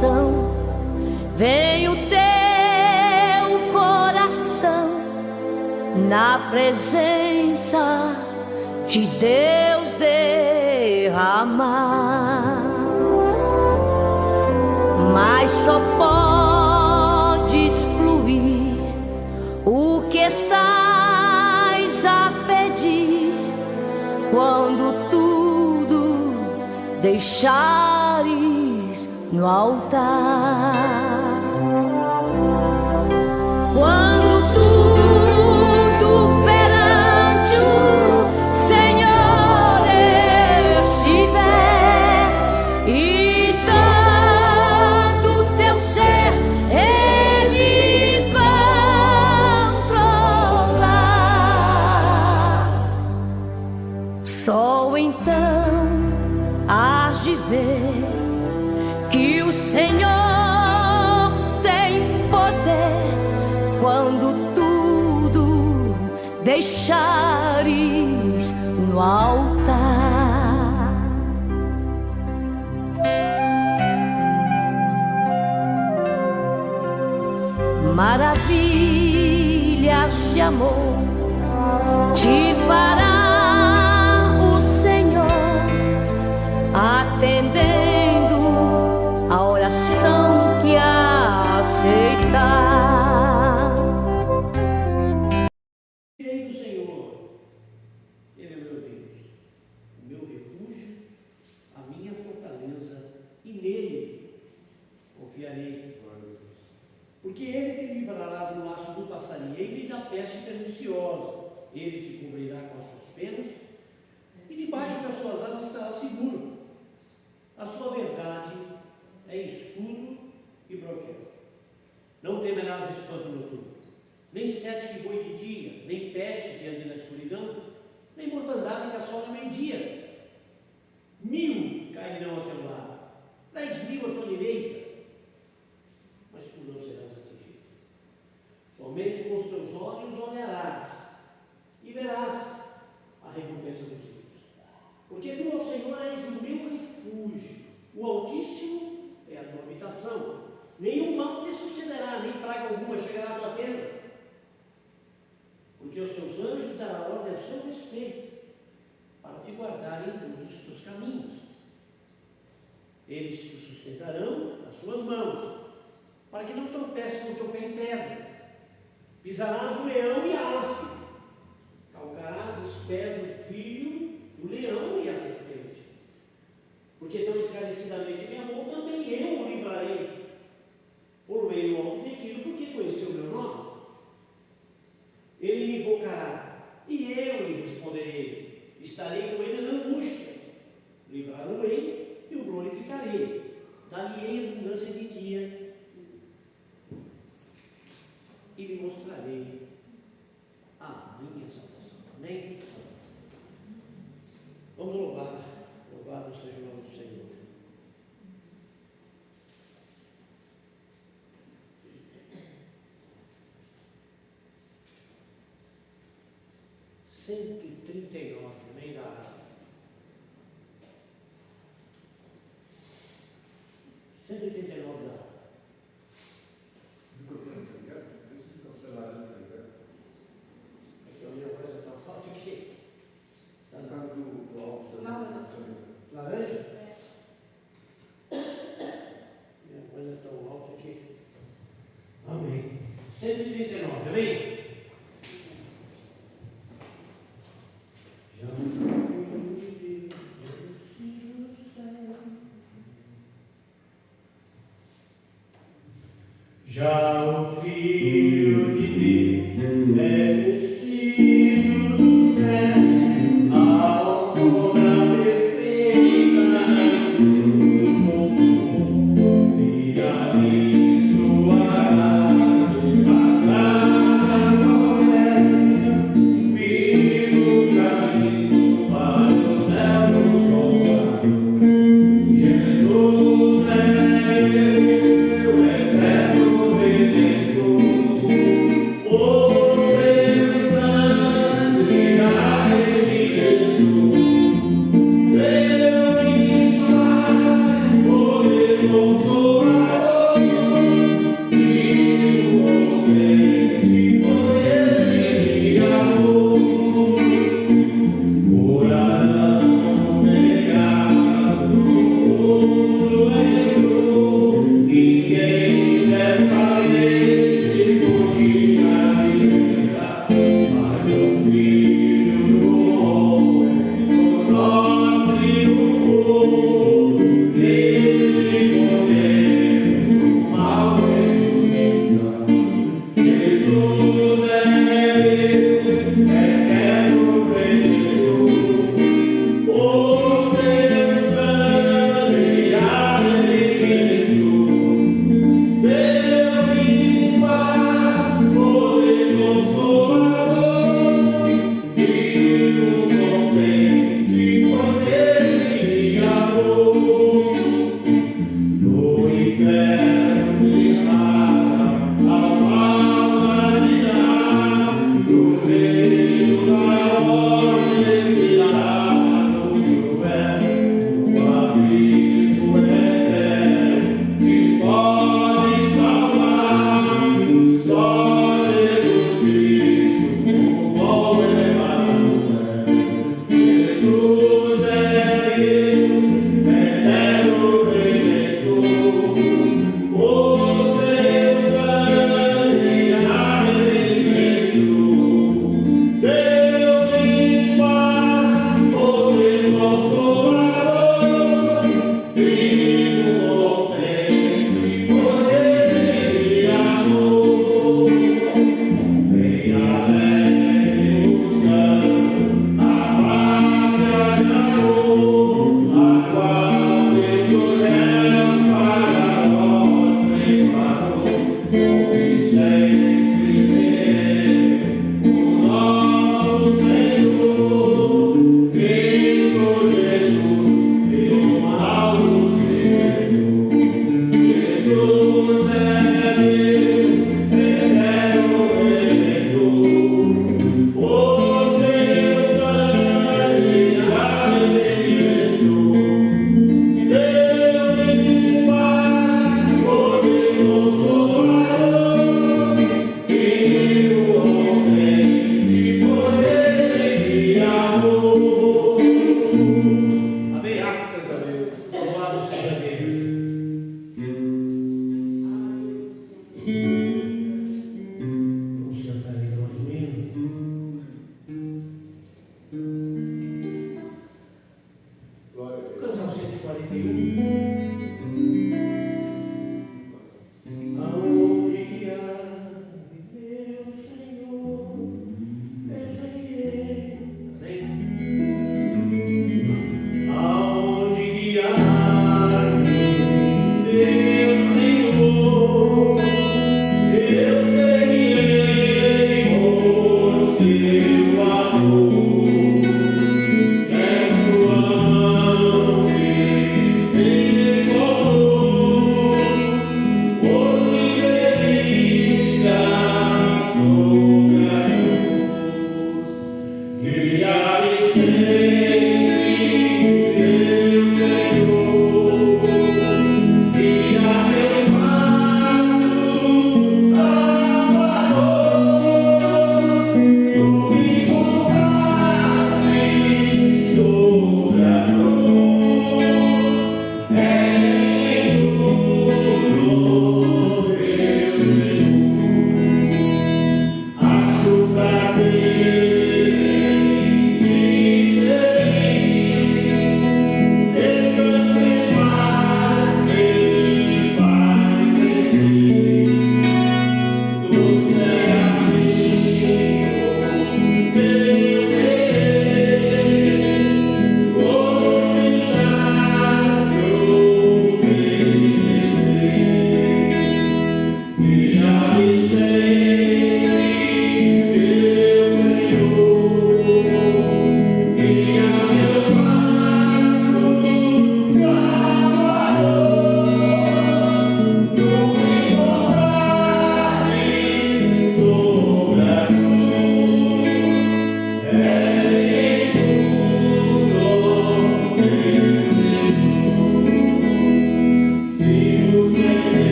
oração, vem o teu coração na presença de Deus derramar. Mas só podes fluir o que estás a pedir quando tudo deixares no altar. Quando tudo perante o Senhor estiver e todo teu ser Ele controlar, só então hás de ver que o Senhor tem poder quando tudo deixares no altar. Maravilhas de amor te fará o Senhor, atendendo a oração que aceitar. Direi do Senhor, Ele é meu Deus, o meu refúgio, a minha fortaleza, e nele confiarei. Porque Ele te livrará do laço do passarinheiro e da peste perniciosa. Ele te cobrirá com as suas penas, e debaixo das suas asas estará seguro. A sua verdade é escudo e broquel. Não temerás espanto noturno, nem sete que voe de dia, nem peste que ande na escuridão, nem mortandade que assola ao meio-dia. 1000 cairão ao teu lado, 10.000 à tua direita, mas tu não serás atingido. Somente com os teus olhos olharás e verás a recompensa dos ímpios. Porque tu, ó Senhor, és o meu refúgio, o Altíssimo é a tua habitação. Nenhum mal te sucederá, nem praga alguma chegará à tua tenda. Porque os seus anjos darão ordem a seu respeito, para te guardarem em todos os teus caminhos. Eles te sustentarão nas suas mãos, para que não tropeces com o teu pé em pedra. Pisarás o leão e a aspa, calcarás os pés do filho do leão e a serpente. Porque tão esclarecidamente me amou, também eu o livrarei. Por ele o alto retiro, porque conheceu o meu nome. Ele me invocará, e eu lhe responderei. Estarei com ele na angústia. Livrá-lo-ei e o glorificarei. Dar-lhe-ei abundância de dia, e lhe mostrarei a minha salvação. Amém? Vamos louvar. Louvado seja o nome do Senhor. Cento e 39, no meio da área. 139 da área. Aqui a minha voz está falta aqui. Está do alto. Laranja? Minha voz é tão alta aqui. Amém. 139, amém? Já o Filho de Deus é descido do céu, a altura perfeita dos montes, e ali soará a coleta, vivo caminho para o céu dos consagrados. Jesus é meu eterno Redentor.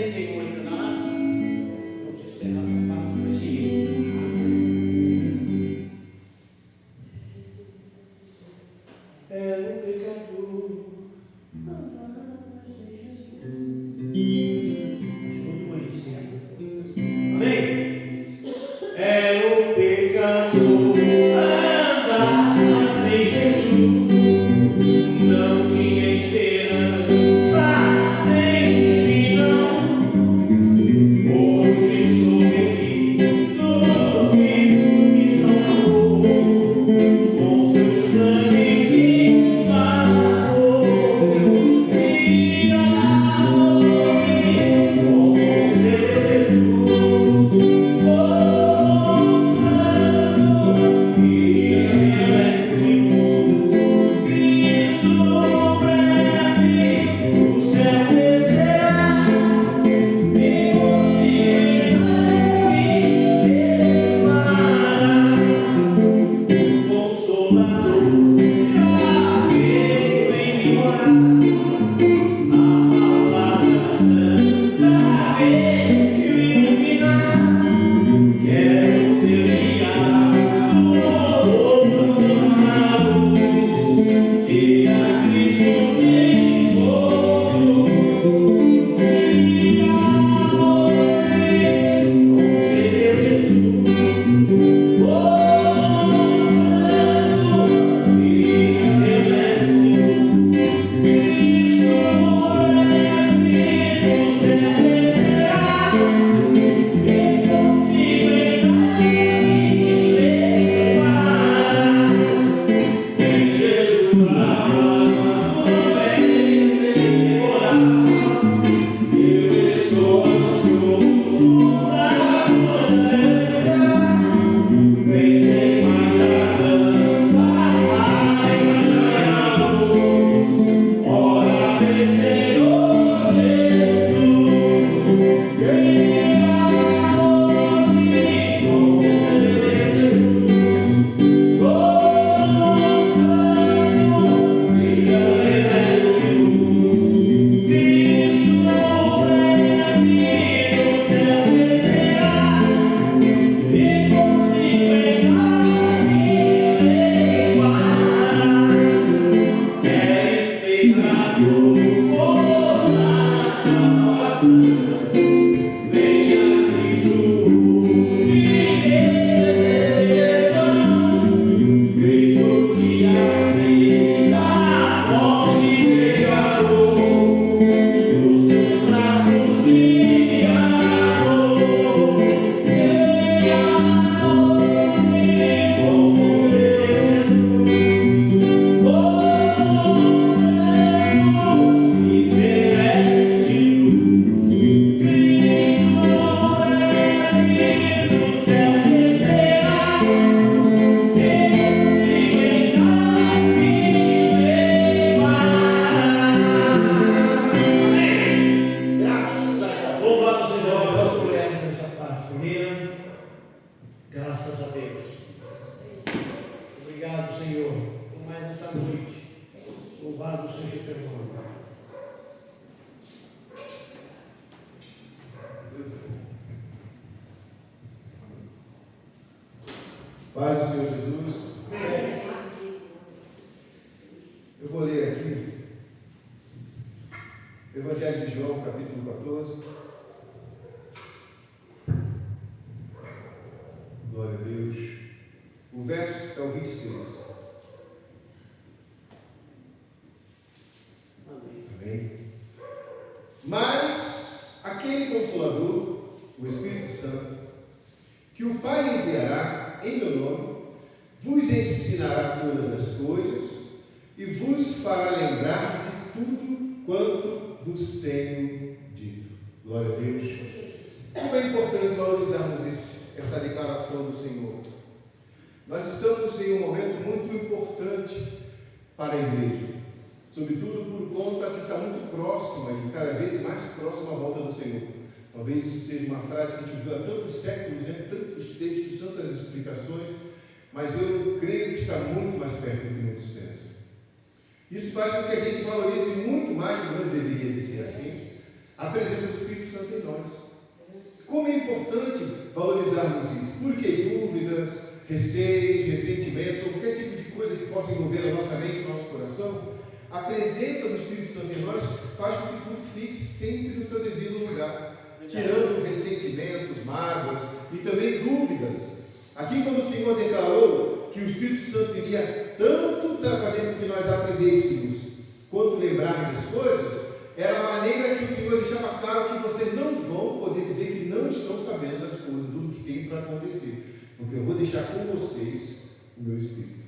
tem nenhum ainda na área? Vamos encerrar essa parte com esse hino. Era um pecador, andava sem Jesus. Acho muito conhecido. Amém? Era um pecador, andava sem Jesus. Não tinha esperança nem final. Hoje sou bem-vindo, Cristo me salvou. Com seu sangue me lavou, me amou, com seu Jesus. Oh, santo e silêncio, Cristo breve, o céu descerá, me concederá, me levará. O Consolador já veio em mim morar, a palavra santa veio iluminar. Quero ser guiado pela luz que a Cristo me encontrou. Me amou, concedeu Jesus. Oh, santo e celeste, Cristo breve no céu descerá, e consigo me levará. Em Jesus amado, vem sem demorar. Eu estou ansioso para você. Vem sem mais tardança, a luz. Ora, vem, Senhor Jesus. Guia-me com Jesus. Oh, santo e celeste, Cristo breve no céu descerá, e consigo me levará. És pecador, ousa salvação. Venha Cristo hoje receber perdão. Cristo te aceita, pobre pecador. Nos seus braços me amou. Me amou, com Jesus. Oh, santo e celeste, Cristo breve no céu descerá, e consigo me levará. Amém. Graças a Deus. Louvado seja Deus. Nós mulheres nessa parte. Primeira, graças a Deus. Obrigado, Senhor, por mais essa noite. Louvado seja o teu nome. Paz do Senhor Jesus. Eu vou ler aqui Evangelho de João, capítulo 14. Glória a Deus. O verso é o 26. Amém. Mas aquele Consolador, o Espírito Santo, que o Pai enviará em meu nome, vos ensinará todas as coisas e vos fará lembrar de tudo quanto vos tenho dito. Glória a Deus. Como é importante valorizarmos essa declaração do Senhor. Nós estamos em um momento muito importante para a igreja, sobretudo por conta que está muito próxima e cada vez mais próxima à volta do Senhor. Talvez isso seja uma frase que a gente ouviu há tantos séculos, né? Tantos textos, tantas explicações, mas eu creio que está muito mais perto do que muitos pensam. Isso faz com que a gente valorize muito mais, pelo menos deveria de ser assim, a presença do Espírito Santo em receios, ressentimentos, ou qualquer tipo de coisa que possa envolver a nossa mente, o nosso coração, a presença do Espírito Santo em nós faz com que tudo fique sempre no seu devido lugar, tirando ressentimentos, mágoas e também dúvidas. Aqui, quando o Senhor declarou que o Espírito Santo iria tanto fazer com que nós aprendêssemos quanto lembrar das coisas, era a maneira que o Senhor deixava claro que vocês não vão poder dizer que não estão sabendo das coisas, do que tem para acontecer, porque eu vou deixar com vocês o meu Espírito.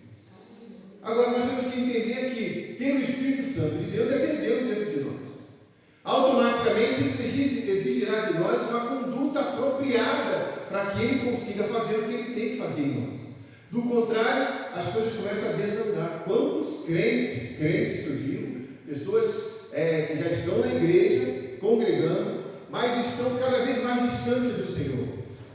Agora, nós temos que entender que ter o Espírito Santo de Deus é ter Deus dentro de nós. Automaticamente, isso exigirá de nós uma conduta apropriada para que Ele consiga fazer o que Ele tem que fazer em nós. Do contrário, as coisas começam a desandar. Quantos crentes que eu digo, pessoas que já estão na igreja, congregando, mas estão cada vez mais distantes do Senhor.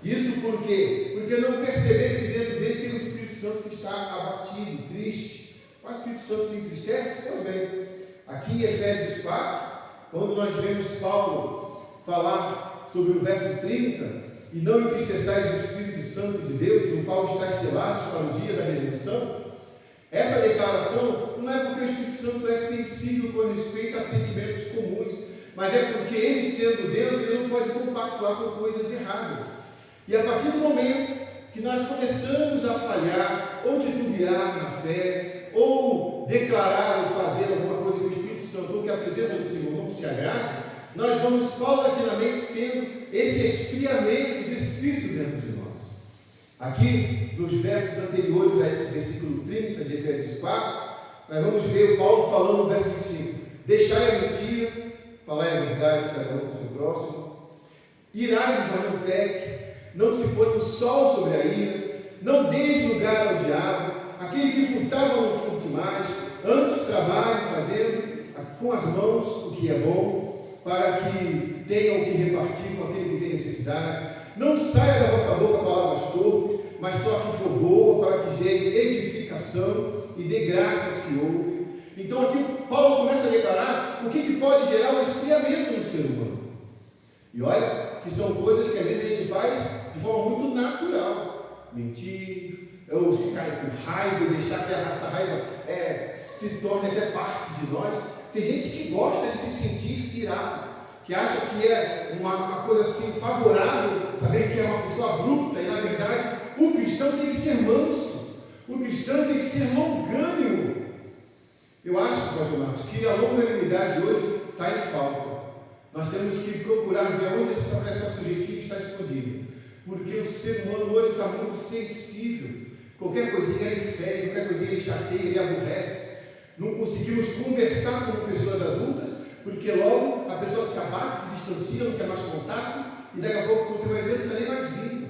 Isso por quê? Porque não perceberam que dentro dele tem o Espírito Santo que está abatido, triste. Mas o Espírito Santo se entristece? Pois bem, aqui em Efésios 4, quando nós vemos Paulo falar sobre o verso 30, e não entristeçais o Espírito Santo de Deus, no qual estáis selados para o dia da redenção, essa declaração não é porque o Espírito Santo é sensível com respeito a sentimentos comuns, mas é porque ele, sendo Deus, ele não pode compactuar com coisas erradas. E a partir do momento que nós começamos a falhar, ou titubear na fé, ou declarar ou fazer alguma coisa que o Espírito Santo, ou que a presença do Senhor não se agrade, nós vamos paulatinamente tendo esse esfriamento do Espírito dentro de nós. Aqui, nos versos anteriores a esse versículo 30 de Efésios 4, nós vamos ver o Paulo falando no verso 25: deixai a mentira, falai a verdade, cada um com o seu próximo, irai-vos, mas não peque, não se põe o sol sobre a ira, não deis lugar ao diabo, aquele que furtava não furte mais, antes trabalhe fazendo com as mãos o que é bom, para que tenham o que repartir com aquele que tem necessidade. Não saia da vossa boca palavras torpes, mas só a que for boa, para que gere edificação e dê graças que ouve. Então aqui Paulo começa a declarar o que pode gerar um esfriamento no ser humano. E olha que são coisas que às vezes a gente faz de forma muito natural. Mentir, ou se cair com raiva, deixar que essa raiva se torne até parte de nós. Tem gente que gosta de se sentir irado, que acha que é uma coisa assim favorável, saber que é uma pessoa abrupta, e na verdade o cristão tem que ser manso, o cristão tem que ser longânimo. Eu acho, pastor Marcos, que a longanimidade hoje está em falta. Nós temos que procurar ver onde essa sujeitinha está escondida, porque o ser humano hoje está muito sensível. Qualquer coisinha ele fere, qualquer coisinha ele chateia, ele aborrece. Não conseguimos conversar com pessoas adultas, porque logo a pessoa se abate, se distancia, não quer mais contato, e daqui a pouco você vai ver, não está nem mais vindo.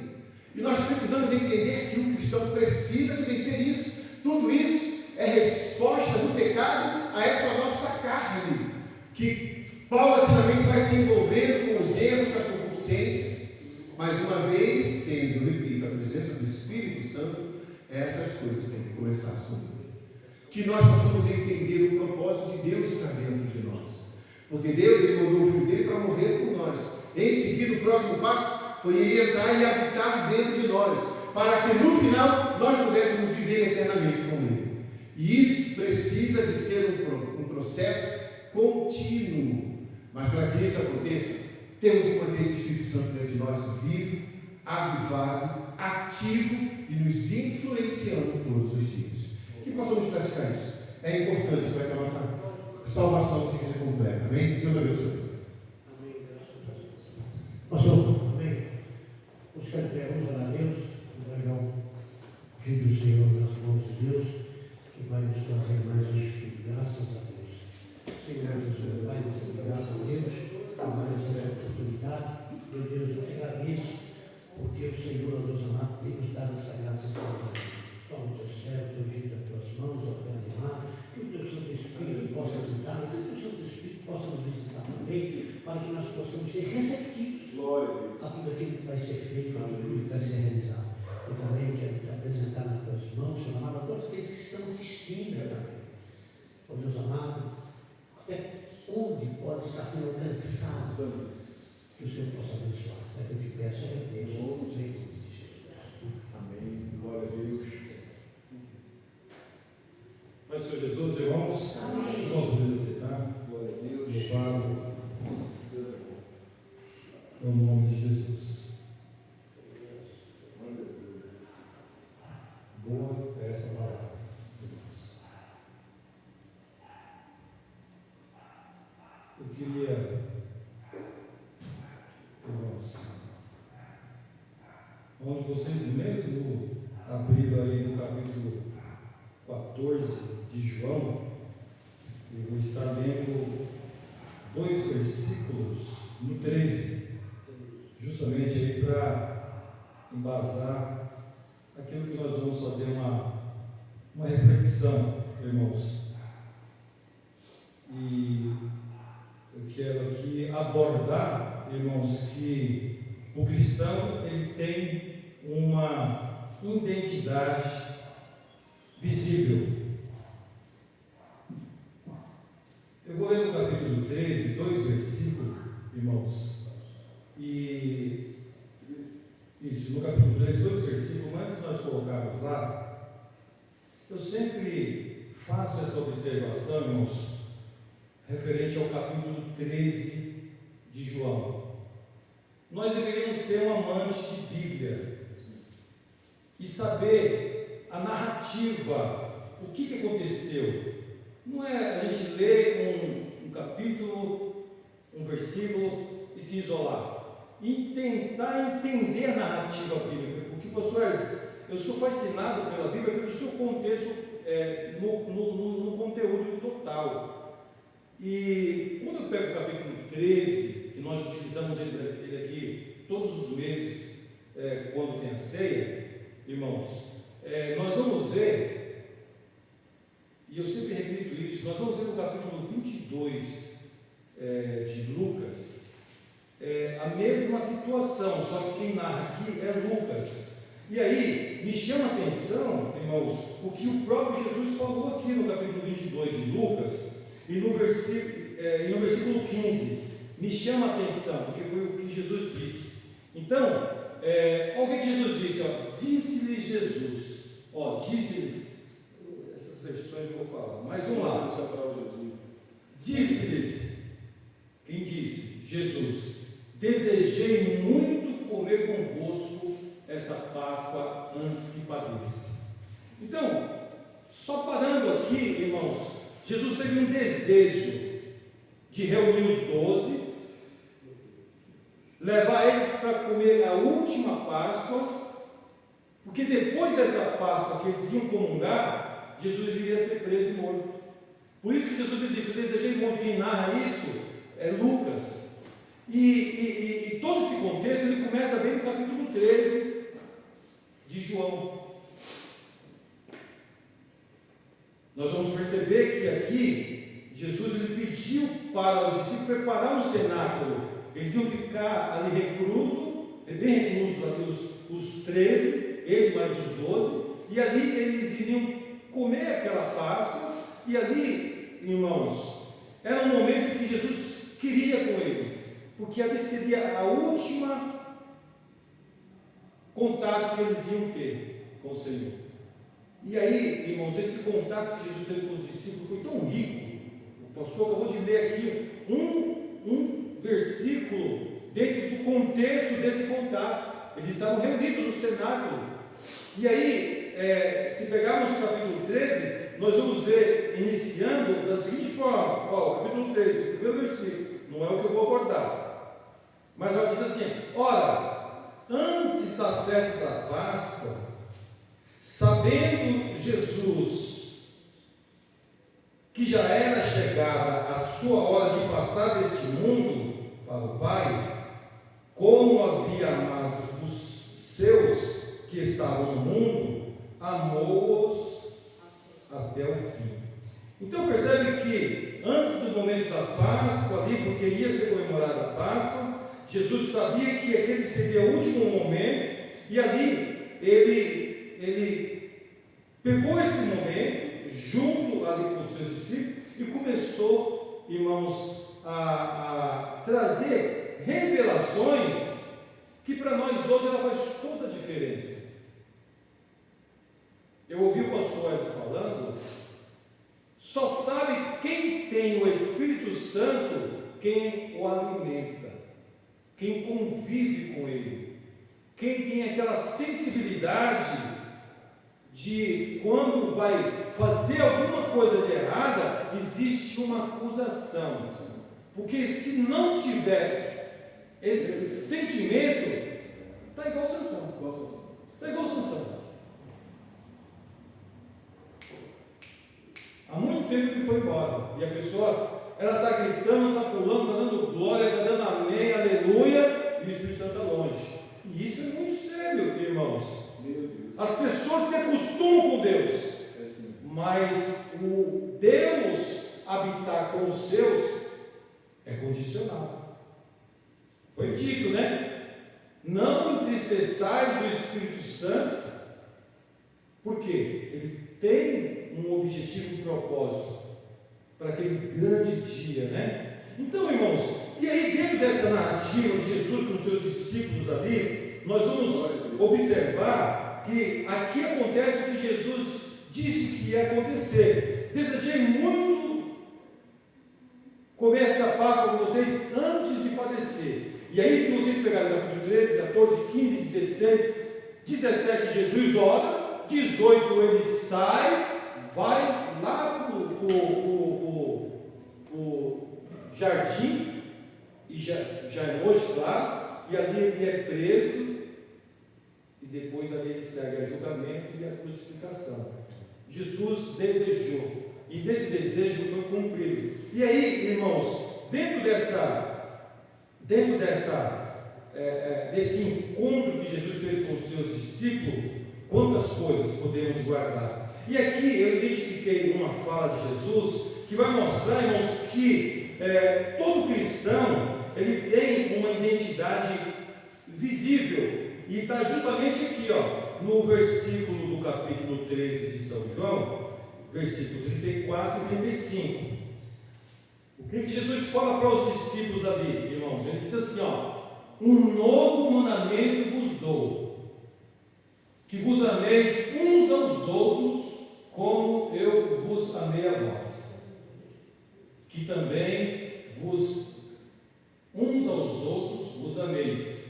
E nós precisamos entender que o cristão precisa de vencer isso. Tudo isso é resposta do pecado a essa nossa carne, que paulatinamente vai se envolver com os erros, com a concupiscência. Mas uma vez tendo, repito, a presença do Espírito Santo, essas coisas têm que começar a sumir. Que nós possamos entender o propósito de Deus estar dentro de nós. Porque Deus, Ele mandou o Filho dele para morrer por nós. Em seguida, o próximo passo foi Ele entrar e habitar dentro de nós, para que no final nós pudéssemos viver eternamente com Ele. E isso precisa de ser um processo contínuo. Mas para que isso aconteça, temos que manter esse Espírito Santo dentro de nós vivo, avivado, ativo e nos influenciando todos os dias. Que possamos praticar isso. É importante para que a nossa salvação seja completa. Amém? Deus abençoe. Amém. Graças a Deus. Pastor, amém. Nós queremos orar a Deus, entregar o dia do Senhor nas mãos de Deus, que vai nos trazer mais um estudo. Graças a Deus. Senhor, Pai, muito obrigado a Deus por mais essa oportunidade. Meu Deus, eu te agradeço, porque o Senhor, Deus amado, tem nos dado essa graça extraordinária. Toma o teu céu, teu dia das tuas mãos, ó Pai amado, que o teu Santo Espírito possa visitar, que o teu Santo Espírito possa nos visitar também, para que nós possamos ser receptivos a tudo aquilo que vai ser feito, a tudo que vai ser realizado. Eu também quero te apresentar nas tuas mãos, Senhor amado, a todos aqueles que estão assistindo também. Ó Deus amado, até onde pode estar sendo alcançado, que o Senhor possa abençoar. É que eu te peço, é Deus, em nome de Jesus. Amém. Glória a Deus. Pai do Senhor Jesus, irmãos. Amém. Irmãos, podemos aceitar. Glória a Deus. Louvado Deus é bom. no nome de Jesus. Boa é essa palavra, irmãos. Eu queria, irmãos, onde vocês mesmo abriram aí no capítulo 14 de João, eu vou estar lendo 2 versículos no 13, justamente aí para embasar aquilo que nós vamos fazer uma reflexão, irmãos. E eu quero aqui abordar, irmãos, que o cristão ele tem uma identidade visível. Eu vou ler no capítulo 13, 2 versículos, irmãos. E isso, no capítulo 13, 2 versículos, mas se nós colocarmos lá, eu sempre faço essa observação, irmãos, referente ao capítulo 13 de João. Nós deveríamos ser um amante de Bíblia e saber a narrativa, o que aconteceu. Não é a gente ler um capítulo, um versículo e se isolar. E tentar entender a narrativa bíblica, porque, pastor, eu sou fascinado pela Bíblia pelo seu contexto, no conteúdo total. E quando eu pego o capítulo 13, que nós utilizamos ele aqui todos os meses, quando tem a ceia, irmãos, nós vamos ver, e eu sempre repito isso, nós vamos ver no capítulo 22 de Lucas, a mesma situação, só que quem narra aqui é Lucas. E aí, me chama a atenção, irmãos, o que o próprio Jesus falou aqui no capítulo 22 de Lucas, e no versículo 15, me chama a atenção, porque foi o que Jesus disse. Então, olha o que Jesus disse, disse-lhes Jesus, disse-lhes, essas versões eu vou falar, mas vamos lá, disse-lhes, quem disse? Jesus. Desejei muito comer convosco esta Páscoa antes que padeça. Então, só parando aqui, irmãos, Jesus teve um desejo de reunir os 12, levar eles para comer a última Páscoa, porque depois dessa Páscoa que eles iam comungar, Jesus iria ser preso e morto. Por isso que Jesus disse, eu desejei muito. Quem narra isso é Lucas. E todo esse contexto ele começa bem no capítulo 13 de João. Nós vamos perceber que aqui Jesus ele pediu para os discípulos preparar um cenáculo. Eles iam ficar ali bem reclusos ali os 13, ele mais os 12, e ali eles iriam comer aquela Páscoa, e ali, irmãos, era um momento que Jesus queria com eles. Porque ali seria a última contato que eles iam ter com o Senhor. E aí, irmãos, esse contato que Jesus teve com os discípulos foi tão rico. O pastor acabou de ler aqui um versículo dentro do contexto desse contato. Eles estavam reunidos no cenáculo. E aí, se pegarmos o capítulo 13, nós vamos ver, iniciando da seguinte forma, o capítulo 13, primeiro versículo, não é o que eu vou abordar. Mas ela diz assim, ora, antes da festa da Páscoa, sabendo Jesus que já era chegada a sua hora de passar deste mundo para o Pai, como havia amado os seus que estavam no mundo, amou-os até o fim. Então percebe que antes do momento da Páscoa, ali, porque ia ser comemorada a Páscoa, Jesus sabia que aquele seria o último momento, e ali ele pegou esse momento, junto ali com os seus discípulos, e começou, irmãos, a trazer revelações que para nós hoje ela faz toda a diferença. quem o alimenta, quem convive com ele, quem tem aquela sensibilidade de quando vai fazer alguma coisa de errada, existe uma acusação. Porque se não tiver esse sentimento, está igual Sansão. Está igual Sansão. Há muito tempo que foi embora. E a pessoa, ela está gritando, está pulando, está dando glória, está dando amém, aleluia, e o Espírito Santo está longe. E isso é muito sério, irmãos. As pessoas se acostumam com Deus, mas o Deus habitar com os seus é condicional. Foi dito, né? Não entristeçais o Espírito Santo, porque ele tem um objetivo, um propósito para aquele grande dia, né? Então, irmãos, e aí dentro dessa narrativa de Jesus com os seus discípulos ali, nós vamos observar que aqui acontece o que Jesus disse que ia acontecer. Desejei muito comer essa Páscoa com vocês antes de padecer. E aí, se vocês pegarem o capítulo 13, 14, 15, 16, 17, Jesus ora, 18 ele sai, vai lá para o jardim, e já é noite, claro, e ali ele é preso, e depois ali ele segue a julgamento e a crucificação. Jesus desejou, e desse desejo foi cumprido. E aí, irmãos, dentro desse encontro que Jesus teve com os seus discípulos, quantas coisas podemos guardar? E aqui eu identifiquei uma fala de Jesus que vai mostrar, irmãos, que todo cristão ele tem uma identidade visível, e está justamente aqui, ó, no versículo do capítulo 13 de São João, versículo 34 e 35. O que Jesus fala para os discípulos ali, irmãos? Ele diz assim, ó: um novo mandamento vos dou, que vos ameis uns aos outros, como eu vos amei a vós, que também uns aos outros vos ameis.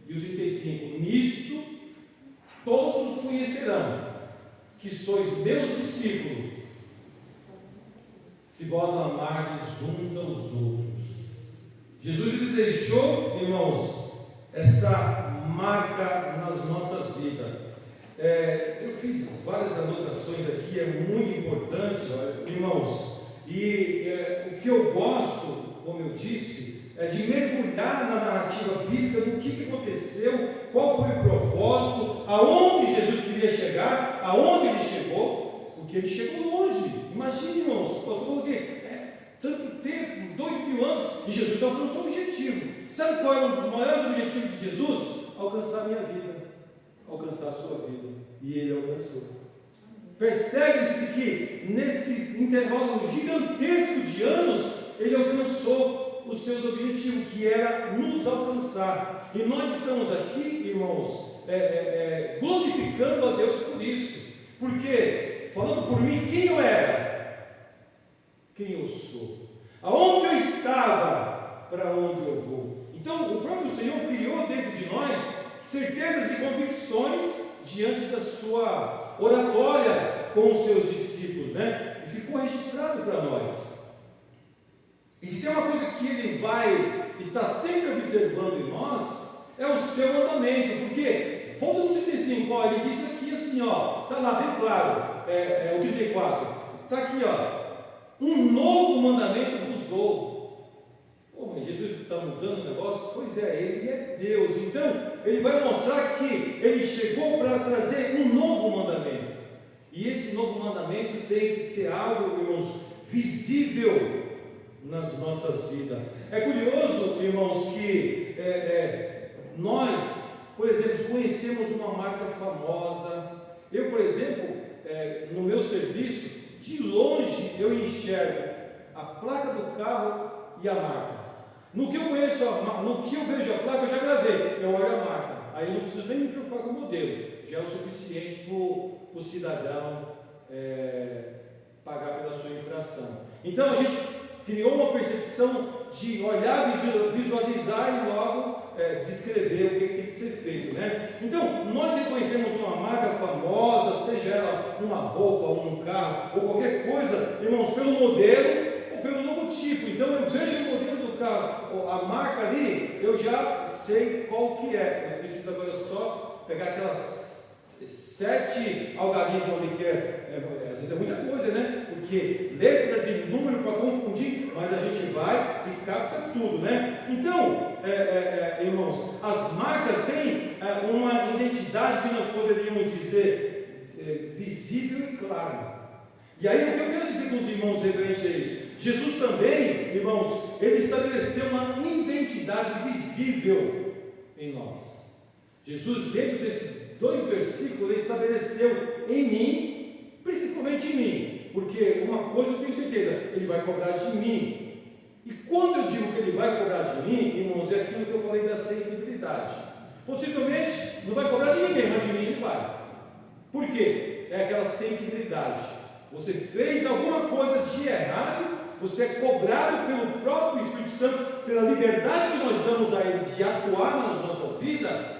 E o 35, nisto todos conhecerão que sois meus discípulos, se vós amardes uns aos outros. Jesus lhe deixou, irmãos, essa marca nas nossas vidas. Eu fiz várias anotações aqui, é muito importante, irmãos, e o que eu gosto, como eu disse, é de mergulhar na narrativa bíblica do que aconteceu, qual foi o propósito, aonde Jesus queria chegar, aonde ele chegou, porque ele chegou longe. Imagine, irmãos, o pastor falou que tanto tempo, 2000 anos, e Jesus alcançou o objetivo. Sabe qual é um dos maiores objetivos de Jesus? Alcançar a minha vida, alcançar a sua vida, e ele alcançou. Percebe-se que nesse intervalo gigantesco de anos, ele alcançou os seus objetivos, que era nos alcançar. E nós estamos aqui, irmãos, glorificando a Deus por isso, porque, falando por mim, quem eu era, quem eu sou, aonde eu estava, para onde eu vou. Então, o próprio Senhor criou dentro de nós certezas e convicções diante da sua oratória com os seus discípulos, né? E ficou registrado para nós. E se tem uma coisa que ele vai estar sempre observando em nós, é o seu mandamento. Porque, volta no 35, ó, ele diz aqui assim, ó, está lá bem claro, o 34, está aqui, ó: um novo mandamento vos dou. Pô, mas Jesus está mudando o negócio? Pois é, ele é Deus. Então, ele vai mostrar que ele chegou para trazer um novo mandamento. E esse novo mandamento tem que ser algo, irmãos, visível nas nossas vidas. É curioso, irmãos, que nós, por exemplo, conhecemos uma marca famosa. Eu, por exemplo, no meu serviço, de longe eu enxergo a placa do carro e a marca. No que eu conheço, no que eu vejo a placa, eu já gravei, eu olho a marca. Aí eu não preciso nem me preocupar com o modelo, já é o suficiente para o cidadão pagar pela sua infração. Então a gente criou uma percepção de olhar, visualizar e logo descrever o que tem que ser feito, né? Então, nós reconhecemos uma marca famosa, seja ela uma roupa, um carro, ou qualquer coisa, irmãos, pelo modelo ou pelo logotipo. Então, eu vejo o modelo do carro, a marca ali, eu já sei qual que é. Eu preciso agora só pegar aquelas 7 algarismos ali, que às vezes é muita coisa, né? Porque letras e número para confundir, mas a gente vai e capta tudo, né? Então, irmãos, as marcas têm uma identidade que nós poderíamos dizer visível e clara. E aí, o que eu quero dizer com os irmãos referente a isso? Jesus também, irmãos, ele estabeleceu uma identidade visível em nós. Jesus, dentro desses 2 versículos, ele estabeleceu em mim, principalmente em mim, porque uma coisa eu tenho certeza, ele vai cobrar de mim. E quando eu digo que ele vai cobrar de mim, irmãos, é aquilo que eu falei da sensibilidade. Possivelmente não vai cobrar de ninguém, mas de mim ele vai. Por quê? É aquela sensibilidade. Você fez alguma coisa de errado, você é cobrado pelo próprio Espírito Santo, pela liberdade que nós damos a ele de atuar nas nossas vidas.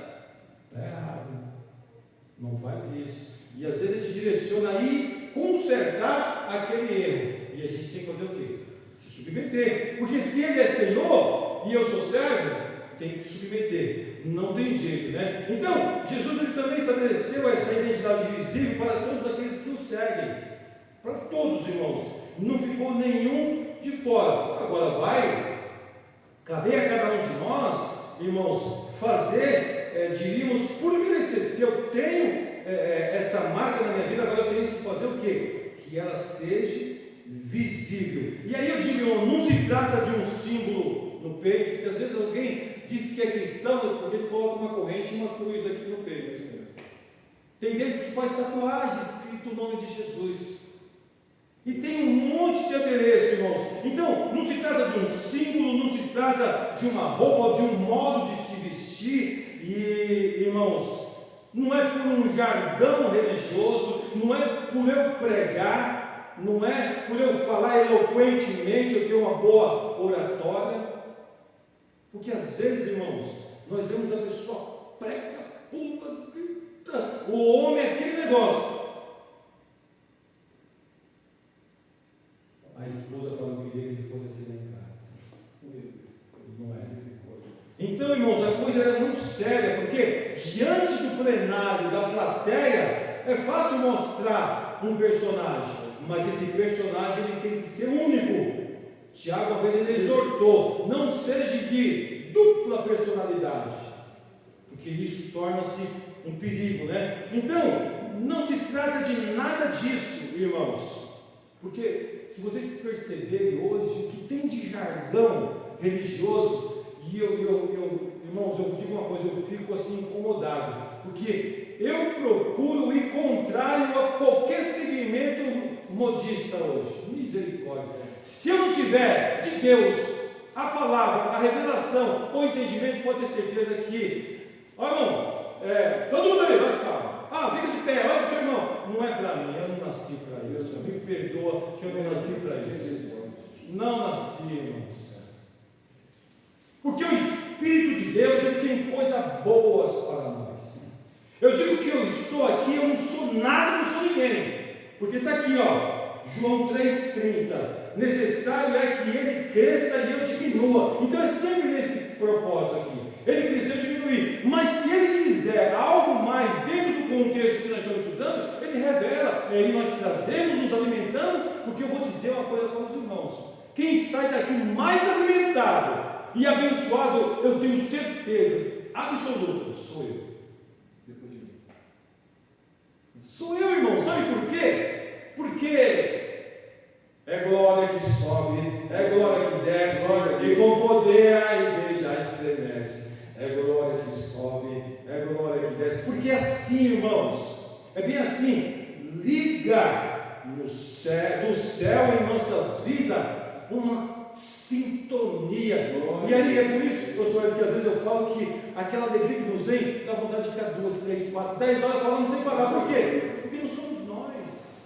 Está errado, não faz isso. E às vezes ele te direciona a ir consertar aquele erro. E a gente tem que fazer o quê? Se submeter. Porque se ele é Senhor e eu sou servo, tem que se submeter. Não tem jeito, né? Então, Jesus ele também estabeleceu essa identidade visível para todos aqueles que o seguem. Para todos, irmãos. Não ficou nenhum de fora. Agora vai caber a cada um de nós, irmãos, fazer, diríamos, por merecer. Se eu tenho essa marca na minha vida, agora eu tenho que fazer o quê? Que ela seja visível. E aí eu digo, não se trata de um símbolo no peito, porque às vezes alguém diz que é cristão porque ele coloca uma corrente e uma cruz aqui no peito. Tem deles que faz tatuagem escrito o nome de Jesus. E tem um monte de adereço, irmãos. Então, não se trata de um símbolo, não se trata de uma roupa, de um modo de se vestir. E, irmãos, não é por um jargão religioso, não é por eu pregar, não é por eu falar eloquentemente, eu ter uma boa oratória. Porque às vezes, irmãos, nós vemos a pessoa prega, pula, grita, o homem é aquele negócio. A esposa falou que queria que ele fosse assim lá em casa. Não é. Então, irmãos, a coisa era muito séria, porque diante do plenário, da plateia, é fácil mostrar um personagem, mas esse personagem ele tem que ser único. Tiago, às vezes, ele exortou, não seja de dupla personalidade, porque isso torna-se um perigo, né? Então, não se trata de nada disso, irmãos, porque se vocês perceberem hoje o que tem de jargão religioso, e irmãos, eu digo uma coisa, eu fico assim incomodado, porque eu procuro ir contrário a qualquer segmento modista hoje. Misericórdia. Se eu não tiver de Deus a palavra, a revelação, o entendimento, pode ter certeza que, olha, irmão, todo mundo aí, vai de calma. Fica de pé, olha para o seu irmão. Não é para mim, eu não nasci para isso. Me perdoa que eu não nasci para isso. Não nasci, irmãos. Porque o Espírito de Deus, ele tem coisas boas para nós. Eu digo que eu estou aqui, eu não sou nada, não sou ninguém. Porque está aqui, João 3,30. Necessário é que ele cresça e eu diminua. Então é sempre nesse propósito aqui. Ele crescer e diminuir. Mas se ele quiser algo mais dentro do contexto que nós estamos estudando, ele revela. E aí nós trazemos, nos alimentando. Porque eu vou dizer uma coisa para os irmãos. Quem sai daqui mais alimentado e abençoado, eu tenho certeza absoluta, sou eu. Sou eu, irmão. Sabe por quê? Porque é glória que sobe, é glória que desce, e com poder a igreja estremece. É glória que sobe, é glória que desce. Porque é assim, irmãos, é bem assim. Liga do céu em nossas vidas uma sintonia. E aí é por isso, professores, que às vezes eu falo que aquela alegria que nos vem dá vontade de ficar 2, 3, 4, 10 horas falando sem parar. Por quê? Porque não somos nós.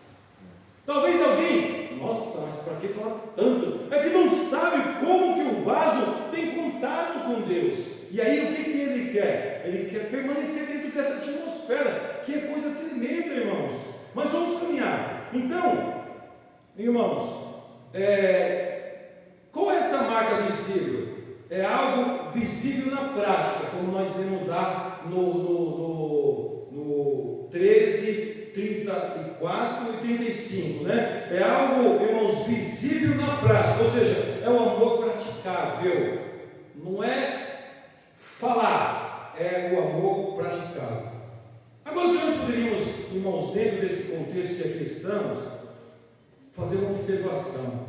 Talvez alguém nossa, mas para que falar tanto? É que não sabe como que o vaso tem contato com Deus. E aí o que ele quer? Ele quer permanecer dentro dessa atmosfera, que é coisa tremenda, irmãos. Mas vamos caminhar. Então, irmãos, qual é essa marca visível? É algo visível na prática, como nós vemos lá no 13, 34 e 35, né? É algo, irmãos, visível na prática, ou seja, é um amor praticável, não é falar, é o amor praticável. Agora, o que nós poderíamos, irmãos, dentro desse contexto que aqui estamos, fazer uma observação.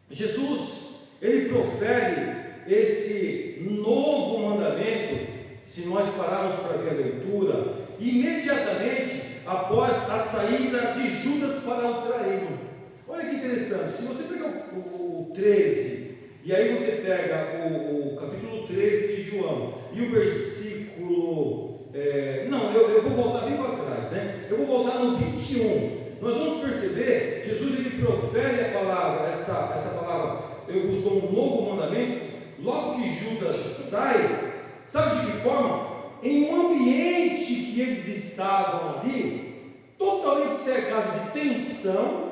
Jesus, ele profere esse novo mandamento, se nós pararmos para ver a leitura, imediatamente após a saída de Judas para o traí-lo. Olha que interessante, se você pegar o 13, e aí você pega o capítulo 13 de João, e o versículo, eu vou voltar bem para trás, né? Eu vou voltar no 21, nós vamos perceber, Jesus ele profere a palavra, essa palavra, eu vos dou um novo mandamento, logo que Judas sai, sabe de que forma? Em um ambiente que eles estavam ali, totalmente cercado de tensão,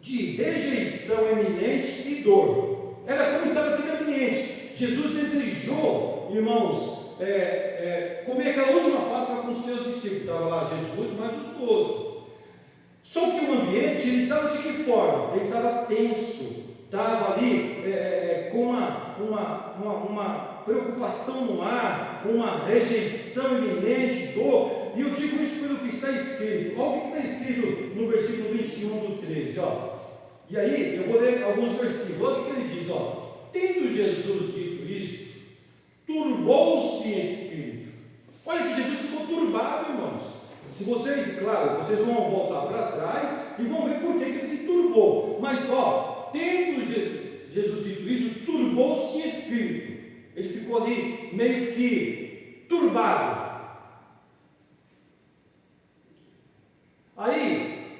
de rejeição eminente e dor. Era como estava aquele ambiente. Jesus desejou, irmãos, comer aquela última Páscoa com os seus discípulos. Estava lá Jesus mais os 12. Só que o ambiente, ele estava de que forma? Ele estava tenso, estava ali com uma preocupação no ar, uma rejeição iminente, dor. E eu digo isso pelo que está escrito. Olha o que está escrito no versículo 21 do 13. E aí, eu vou ler alguns versículos. Olha o que ele diz. Tendo Jesus dito isto, turbou-se em espírito. Olha que Jesus ficou turbado, irmãos. Se vocês, claro, vocês vão voltar para trás e vão ver por que ele se turbou. Mas, tendo Jesus dito isso, turbou-se em espírito. Ele ficou ali meio que turbado. Aí,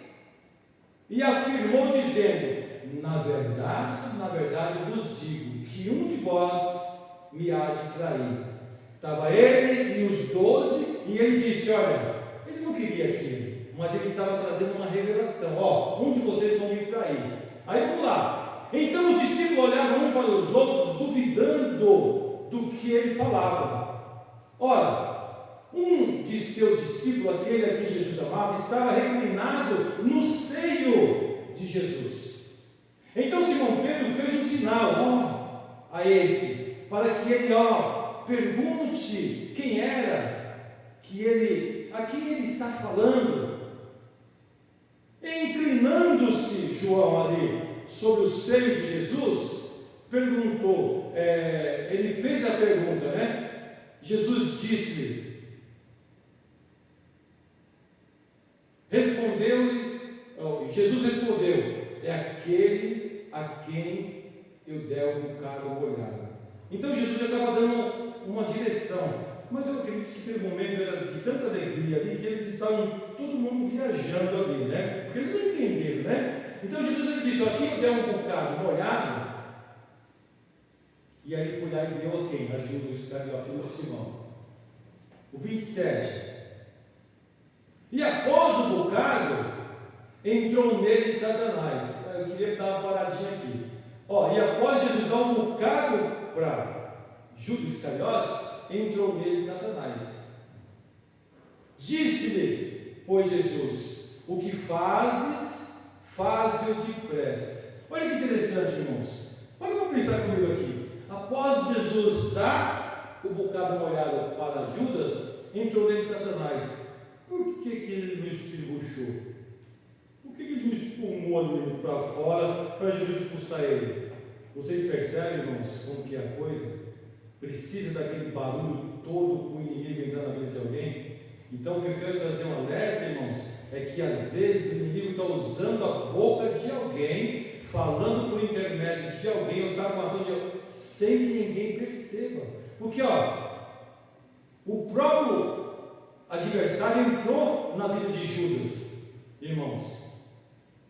e afirmou dizendo: na verdade vos digo, que um de vós me há de trair. Estava ele e os 12, e ele disse: olha, ele não queria aquilo, mas ele estava trazendo uma revelação. Um de vocês vão me trair. Aí vamos lá. Então os discípulos olharam um para os outros, duvidando do que ele falava. Ora, um de seus discípulos, aquele a quem Jesus amava, estava reclinado no seio de Jesus. Então Simão Pedro fez um sinal a esse, para que ele pergunte quem era, a quem ele está falando. E inclinando-se João ali sobre o seio de Jesus, perguntou, ele fez a pergunta, né? Jesus respondeu, é aquele a quem eu der um bocado molhado. Então Jesus já estava dando uma direção, mas eu acredito que aquele momento era de tanta alegria ali, que eles estavam, todo mundo viajando ali, né? Porque eles não entenderam, né? Então Jesus ele disse: aqui eu der um bocado molhado. E aí ele foi lá e deu a quem? A Judas Iscariote, filho de Simão. O 27. E após o bocado, entrou nele Satanás. Eu queria dar uma paradinha aqui. E após Jesus dar um bocado para Judas Iscariote, entrou nele Satanás. Disse-lhe, pois, Jesus: o que fazes, faze-o depressa. Olha que interessante, irmãos. Olha para pensar comigo aqui. Após Jesus dar o bocado molhado para Judas, entrou nele Satanás. Por que ele não estribuchou? Por que ele não espumou ali para fora para Jesus expulsar ele? Vocês percebem, irmãos, como que é a coisa? Precisa daquele barulho todo para o inimigo entrar na vida de alguém? Então, o que eu quero trazer um alerta, irmãos, é que às vezes o inimigo está usando a boca de alguém, falando por intermédio de alguém, ou está com a ação de alguém, sem que ninguém perceba. Porque, o próprio adversário entrou na vida de Judas, irmãos.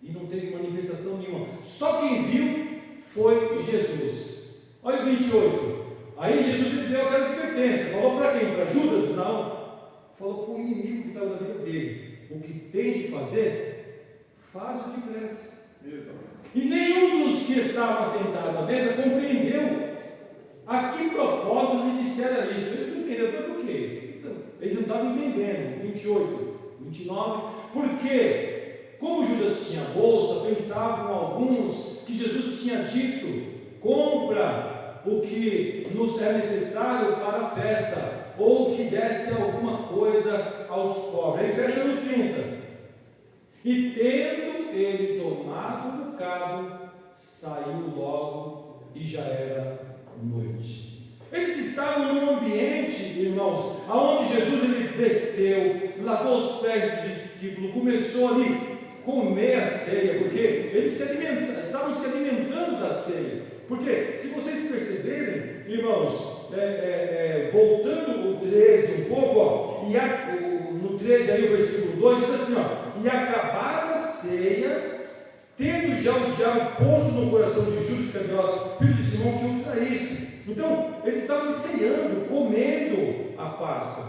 e não teve manifestação nenhuma. Só quem viu foi Jesus. Olha o 28. Aí Jesus deu aquela advertência. Falou para quem? Para Judas? Não. Falou para o inimigo que estava na vida dele. O que tem de fazer, faz o que presta. E nenhum dos que estavam sentados à mesa compreendeu a que propósito lhe disseram isso. Eles não entenderam por quê. Eles não estavam entendendo. 28, 29. Porque, como Judas tinha bolsa, pensavam alguns que Jesus tinha dito: compra o que nos é necessário para a festa, ou que desse alguma coisa aos pobres. Aí fecha no 30. E tendo ele tomado o bocado, saiu logo e já era noite. Eles estavam num ambiente, irmãos, aonde Jesus ele desceu, lavou os pés dos discípulos, começou ali a comer a ceia, porque eles estavam se alimentando da ceia. Porque, se vocês perceberem, irmãos, voltando o 13 um pouco, ó, no 13 aí o versículo 2 diz assim, ó: e acabada a ceia, tendo já o diabo posto no coração de Judas Iscariotes, filho de Simão, que o traísse. Então, eles estavam ceando, comendo a Páscoa.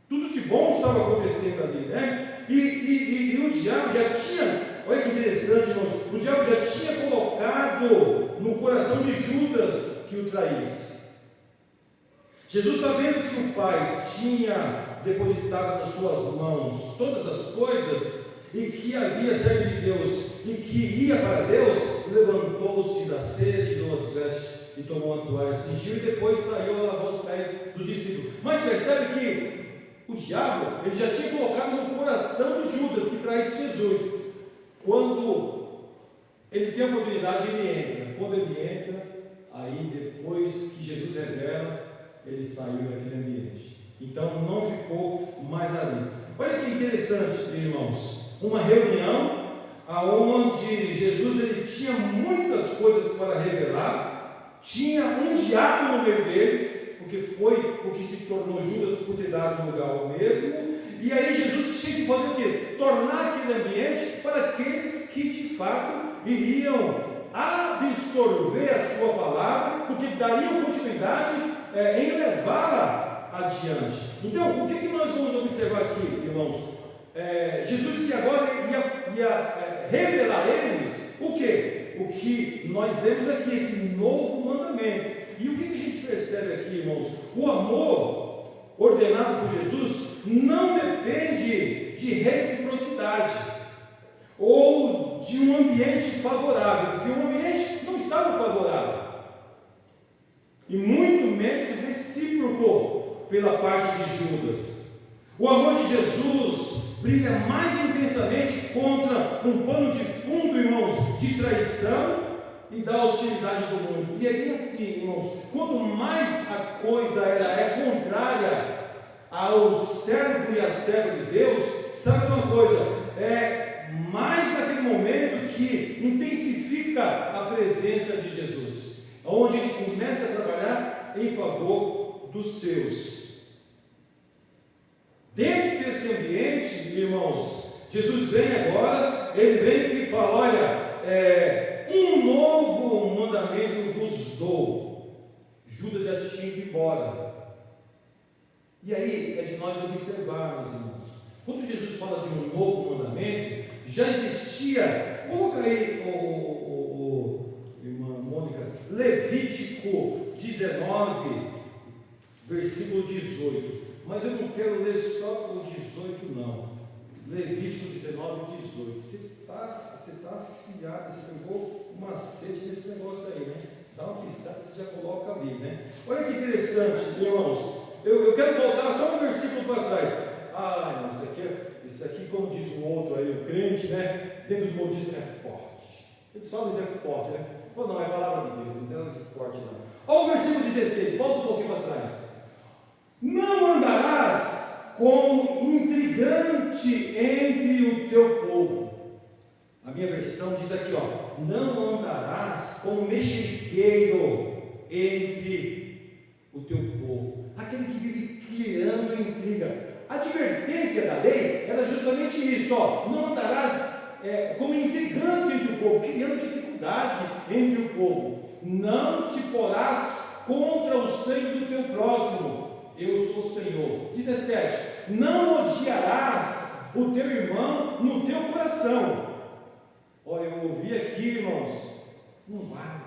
Tudo de bom estava acontecendo ali, né? E o diabo já tinha, olha que interessante, irmãos, o diabo já tinha colocado no coração de Judas que o traísse. Jesus, sabendo que o Pai tinha depositado nas suas mãos todas as coisas, e que havia servo de Deus, e que ia para Deus, levantou-se da ceia, tirou as vestes e tomou uma toalha, cingiu, e depois saiu a lavar os pés do discípulo. Mas percebe que o diabo ele já tinha colocado no coração de Judas que traísse Jesus. Quando ele tem a oportunidade, ele entra. Quando ele entra, aí depois que Jesus revela, ele saiu daquele ambiente. Então não ficou mais ali. Olha que interessante, irmãos. Uma reunião aonde Jesus ele tinha muitas coisas para revelar, tinha um diabo no meio deles, porque foi o que se tornou Judas por ter dado lugar ao mesmo. E aí Jesus tinha que fazer o quê? Tornar aquele ambiente para aqueles que de fato iriam absorver a sua palavra, porque dariam continuidade em levá-la adiante. Então, o que nós vamos observar aqui, irmãos? Jesus que agora ia revelar a eles o quê? O que nós vemos aqui, esse novo mandamento. E o que a gente percebe aqui, irmãos? O amor ordenado por Jesus não depende de reciprocidade ou de um ambiente favorável, porque o ambiente não estava favorável, e muito menos recíproco pela parte de Judas. O amor de Jesus brilha mais intensamente contra um pano de fundo, irmãos, de traição e da hostilidade do mundo. E é bem assim, irmãos, quanto mais a coisa é contrária ao servo e à serva de Deus, sabe uma coisa? É mais naquele momento que intensifica a presença de Jesus, onde ele começa a trabalhar em favor dos seus. Dentro desse ambiente, irmãos, Jesus vem agora, ele vem e fala: olha, um novo mandamento vos dou. Judas já tinha ido embora. E aí é de nós observarmos, irmãos, quando Jesus fala de um novo mandamento, já existia, coloca aí, irmã Mônica, Levítico 19, versículo 18. Mas eu não quero ler só o 18, não. Levítico 19, 18. Você está afiado, você pegou um macete nesse negócio aí, né? Dá uma piscada, você já coloca ali, né? Olha que interessante, irmãos. Eu quero voltar só um versículo para trás. Não, isso aqui, como diz o outro aí, o crente, né? Dentro do modismo é forte. Ele só diz é forte, né? Pô, não, é a palavra de Deus, não tem nada de forte, não. Olha o versículo 16, volta um pouquinho para trás. Não andarás como intrigante entre o teu povo. A minha versão diz aqui, ó: não andarás como mexeriqueiro entre o teu povo, aquele que vive criando intriga. A advertência da lei era justamente isso, ó: não andarás como intrigante entre o povo, criando dificuldade entre o povo. Não te porás contra o sangue do teu próximo, eu sou o Senhor. 17, não odiarás o teu irmão no teu coração. Olha, eu ouvi aqui, irmãos, não guarda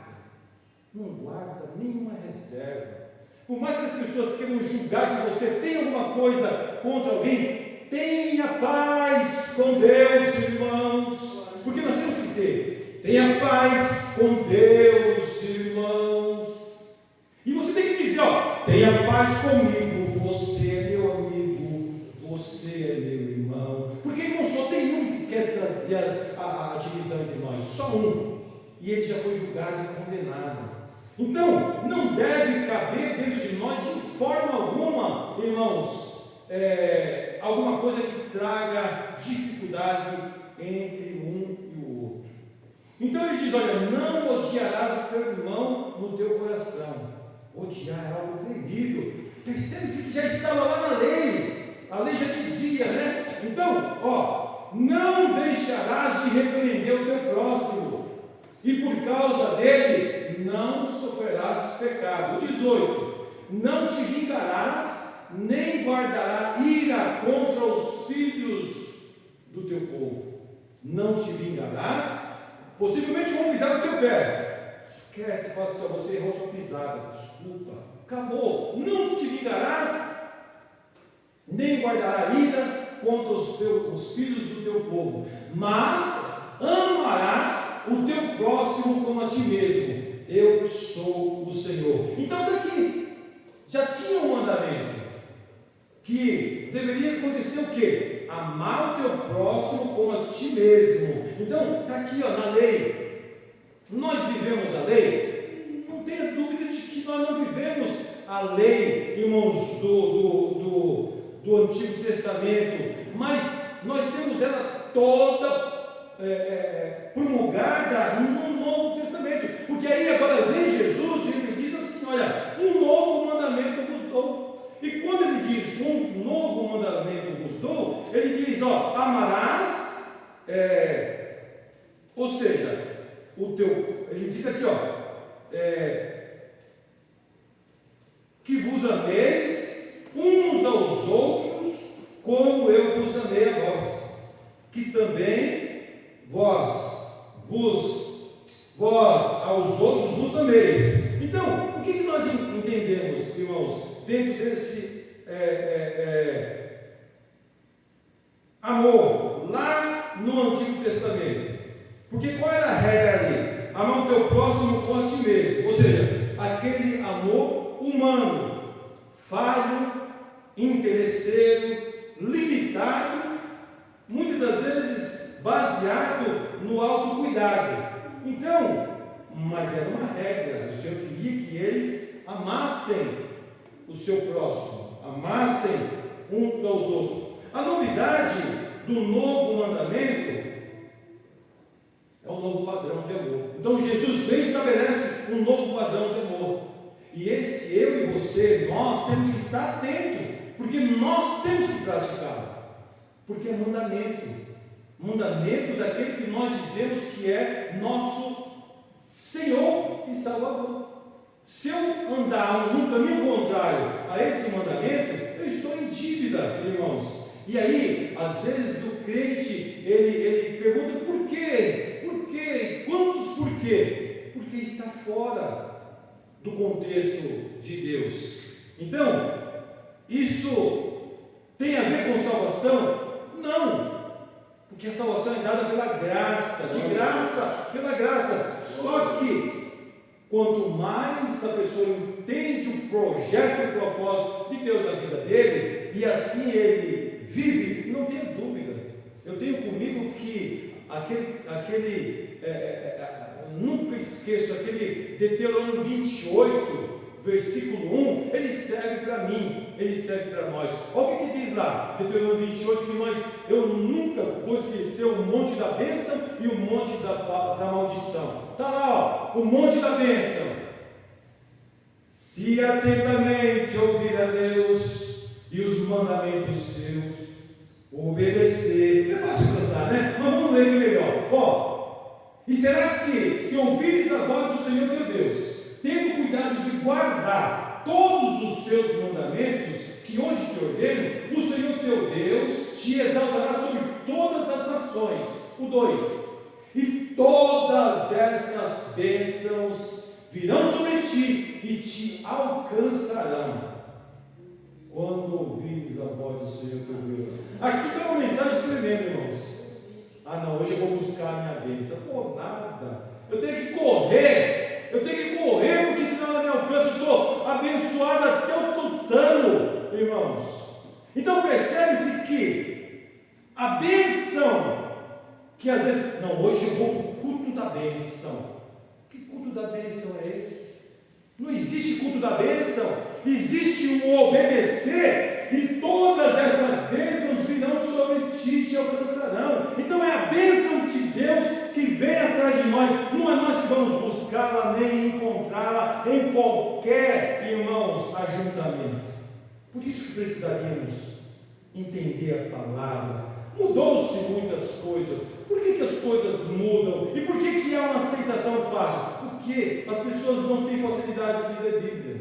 nenhuma reserva. Por mais que as pessoas queiram julgar que você tem alguma coisa contra alguém, tenha paz com Deus, irmãos, porque nós temos que ter. Tenha paz com Deus, irmãos. E você tem que dizer, tenha paz comigo, você é meu amigo, você é meu irmão. Porque, irmão, só tem um que quer trazer a divisão entre nós, só um. E ele já foi julgado e condenado. Então, não deve caber dentro de nós de forma alguma, irmãos, alguma coisa que traga dificuldade entre um e o outro. Então ele diz, olha, não odiarás o teu irmão no teu coração. Odiar é algo terrível. Percebe-se que já estava lá na lei. A lei já dizia, né? Então, não deixarás de repreender o teu próximo, e por causa dele não sofrerás pecado. 18, não te vingarás, nem guardarás ira contra os filhos do teu povo. Não te vingarás, possivelmente vão pisar no teu pé. Esquece, fala assim, você errou sua pisada, desculpa, acabou. Não te vingarás, nem guardarás ira contra os filhos do teu povo, mas amarás o teu próximo como a ti mesmo. Eu sou o Senhor. Então daqui já tinha um mandamento que deveria acontecer o quê? Amar o teu próximo como a ti mesmo. Então está aqui na lei. Nós vivemos a lei? Não tenha dúvida de que nós não vivemos a lei, irmãos, do Antigo Testamento, mas nós temos ela toda promulgada no Novo Testamento, porque aí agora vem Jesus e ele diz assim, olha, um novo mandamento vos dou. E quando ele diz um novo mandamento vos dou, ele diz, amarás, ou seja, ele diz aqui, que vos ameis uns aos outros, como eu vos amei a vós, que também vós aos outros vos ameis. Então, o que nós entendemos, irmãos, dentro desse amor lá no Antigo Testamento? Porque qual era a regra ali? Amar o teu próximo como a ti mesmo, ou seja, aquele amor humano, falho, interesseiro, limitado, muitas das vezes baseado no autocuidado. Então, mas era uma regra, o Senhor queria que eles amassem o seu próximo, amassem uns aos outros. A novidade do novo mandamento é um novo padrão de amor. Então Jesus vem e estabelece um novo padrão de amor. E esse eu e você, nós temos que estar atentos, porque nós temos que praticar, porque é mandamento daquele que nós dizemos que é nosso Senhor e Salvador. Se eu andar num caminho contrário a esse mandamento, eu estou em dívida, irmãos. E aí, às vezes o crente, ele pergunta por quê? Por quê? Quantos por quê? Porque está fora do contexto de Deus. Então, isso tem a ver com salvação? Não, porque a salvação é dada pela graça, de graça, pela graça. Só que quanto mais a pessoa entende o projeto e o propósito de Deus na vida dele, e assim ele vive, não tenho dúvida, eu tenho comigo que nunca esqueço, aquele Deuteronômio 28, versículo 1, ele serve para mim, ele serve para nós. Olha o que diz lá, Deuteronômio 28, que eu nunca vou esquecer o monte da bênção e o monte da maldição. Está lá, o monte da bênção. Se atentamente ouvir a Deus e os mandamentos seus, obedecer. É fácil cantar, né? Mas vamos ler aqui melhor. Ó, e será que, se ouvires a voz do Senhor teu Deus, tendo cuidado de guardar todos os seus mandamentos, que hoje te ordeno, o Senhor teu Deus te exaltará sobre todas as nações. O 2. E todas essas bênçãos virão sobre ti e te alcançarão quando ouvires a voz do Senhor teu Deus. Aqui tem uma mensagem tremenda, irmãos. Ah não, hoje eu vou buscar a minha bênção. Pô, nada. Eu tenho que correr, porque senão ela me alcança. Eu estou abençoado até o tutano, irmãos. Então percebe-se que a bênção, que às vezes, não, hoje eu vou para o culto da bênção. Que culto da bênção é esse? Não existe culto da bênção, existe um obedecer, e todas essas bênçãos virão sobre ti e te alcançarão. Então é a bênção de Deus que vem atrás de nós, não é nós que vamos buscá-la, nem encontrá-la em qualquer, irmãos, ajuntamento. Por isso que precisaríamos entender a palavra. Mudou-se muitas coisas. Por que as coisas mudam? E por que é uma aceitação fácil? Porque as pessoas não têm facilidade de ler Bíblia.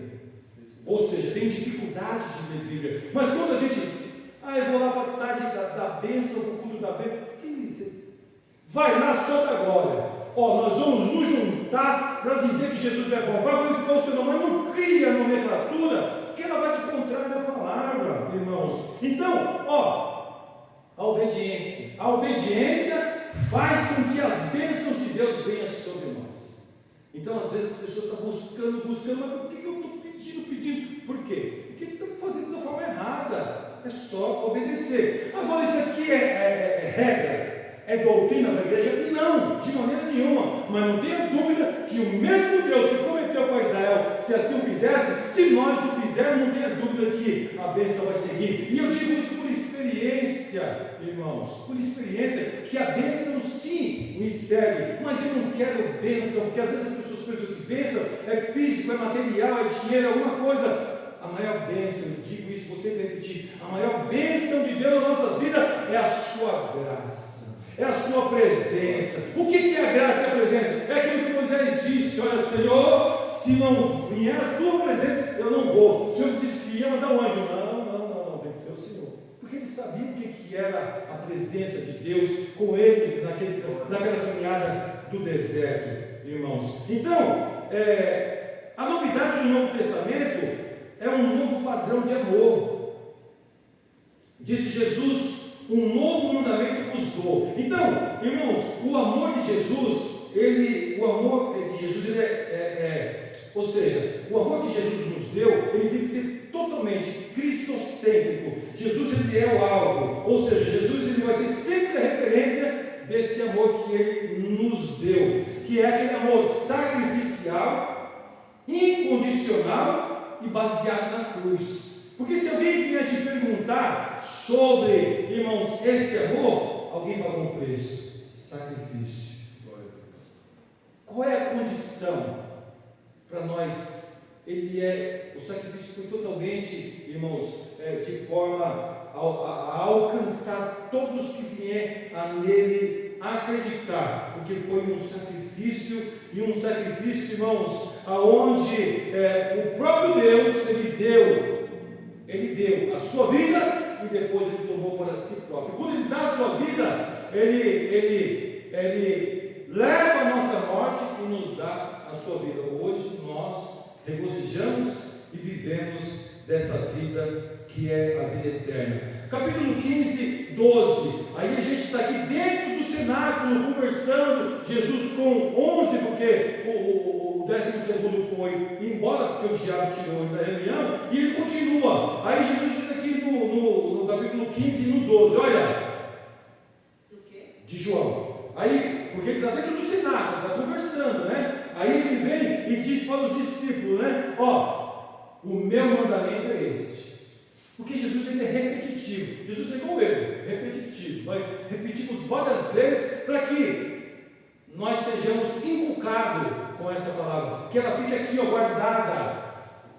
Ou seja, tem dificuldade de ler Bíblia. Mas quando a gente, eu vou lá para a tarde da bênção, para o culto da bênção, que isso? Vai lá, solta agora. Nós vamos nos juntar para dizer que Jesus é bom, para glorificar o seu nome, mas não cria nomenclatura, que ela vai de contrário da palavra, irmãos. Então, a obediência faz com que as bênçãos de Deus venham sobre nós. Então, às vezes as pessoas estão buscando, mas por que eu estou pedindo? Por quê? Porque estão fazendo da forma errada. É só obedecer. Agora, isso aqui é regra? É doutrina da igreja? Não, de maneira nenhuma. Mas não tenha dúvida que o mesmo Deus que prometeu para Israel, se assim o fizesse, se nós o fizermos, não tenha dúvida que a bênção vai seguir. E eu digo isso por experiência, irmãos, por experiência, que a bênção sim me segue, mas eu não quero bênção, porque às vezes as pessoas pensam que bênção é físico, é material, é dinheiro, é alguma coisa. A maior bênção, eu digo isso, vou sempre repetir, a maior bênção de Deus nas nossas vidas é a sua graça. É a sua presença. O que é a graça e a presença? É aquilo que Moisés disse: olha, Senhor, se não vier a tua presença, eu não vou. O Senhor disse que ia mandar um anjo. Não, tem que ser o Senhor. Porque eles sabiam o que era a presença de Deus com eles naquela caminhada do deserto, irmãos. Então, a novidade do Novo Testamento é um novo padrão de amor. Disse Jesus: um novo mandamento vos dou. Então, irmãos, o amor de Jesus, ou seja, o amor que Jesus nos deu, ele tem que ser totalmente cristocêntrico. Jesus, ele é o alvo, ou seja, Jesus, ele vai ser sempre a referência desse amor que ele nos deu, que é aquele amor sacrificial, incondicional e baseado na cruz. Porque se alguém vier te perguntar sobre, irmãos, esse amor, alguém pagou um preço: sacrifício. Qual é a condição para nós? O sacrifício foi totalmente, irmãos, de forma a alcançar todos que vierem a nele acreditar, porque foi um sacrifício, irmãos, aonde o próprio Deus, ele deu a sua vida e depois ele tomou para si próprio. Quando ele dá a sua vida, ele leva a nossa morte e nos dá a sua vida. Hoje nós regozijamos e vivemos dessa vida que é a vida eterna. Capítulo 15, 12. Aí a gente está aqui dentro do cenáculo conversando, Jesus com 11, porque o 12º foi embora, porque o diabo tirou ele da reunião, e ele continua. Aí Jesus diz aqui no capítulo 15, no 12, olha, de João. Aí, porque ele está dentro do cenáculo, está conversando, né? Aí ele vem e diz para os discípulos, né? O meu mandamento é este. Porque Jesus, ele é repetitivo. Jesus é igual eu, repetitivo. Nós repetimos várias vezes para que nós sejamos inculcados com essa palavra, que ela fique aqui, guardada.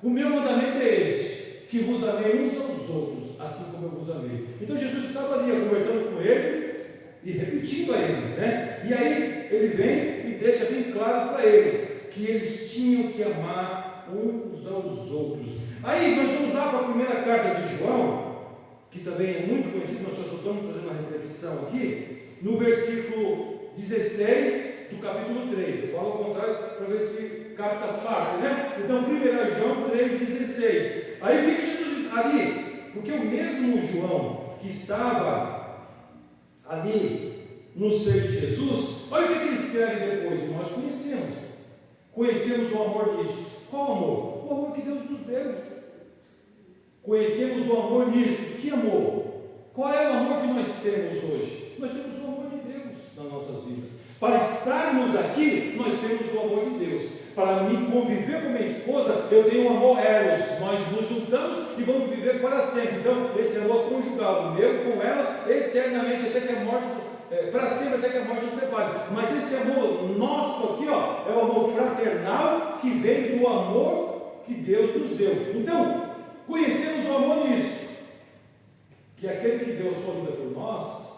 O meu mandamento é este: que vos amei uns aos outros, assim como eu vos amei. Então Jesus estava ali conversando com ele e repetindo a eles, né? E aí ele vem e deixa bem claro para eles que eles tinham que amar uns aos outros. Aí nós vamos lá para a primeira carta de João, que também é muito conhecido, nós só estamos fazendo uma reflexão aqui, no versículo 16 do capítulo 3. Eu falo ao contrário para ver se capta fácil, né? Então, 1 João 3,16. Aí o que Jesus diz ali? Porque o mesmo João que estava ali no seio de Jesus, olha o que ele escreve depois. Nós conhecemos o amor nisso. Qual amor? O amor que Deus nos deu. Conhecemos o amor nisso. Que amor? Qual é o amor que nós temos hoje? Nós temos o amor de Deus na nossa vida. Para estarmos aqui, nós temos o amor de Deus. Para me conviver com minha esposa, eu tenho um amor eros. Nós nos juntamos e vamos viver para sempre. Então, esse amor conjugal, o meu com ela, eternamente, até que a morte, para sempre, até que a morte nos separe. Mas esse amor nosso aqui, ó, é o amor fraternal que vem do amor que Deus nos deu. Então, conhecemos o amor nisso, que aquele que deu a sua vida por nós,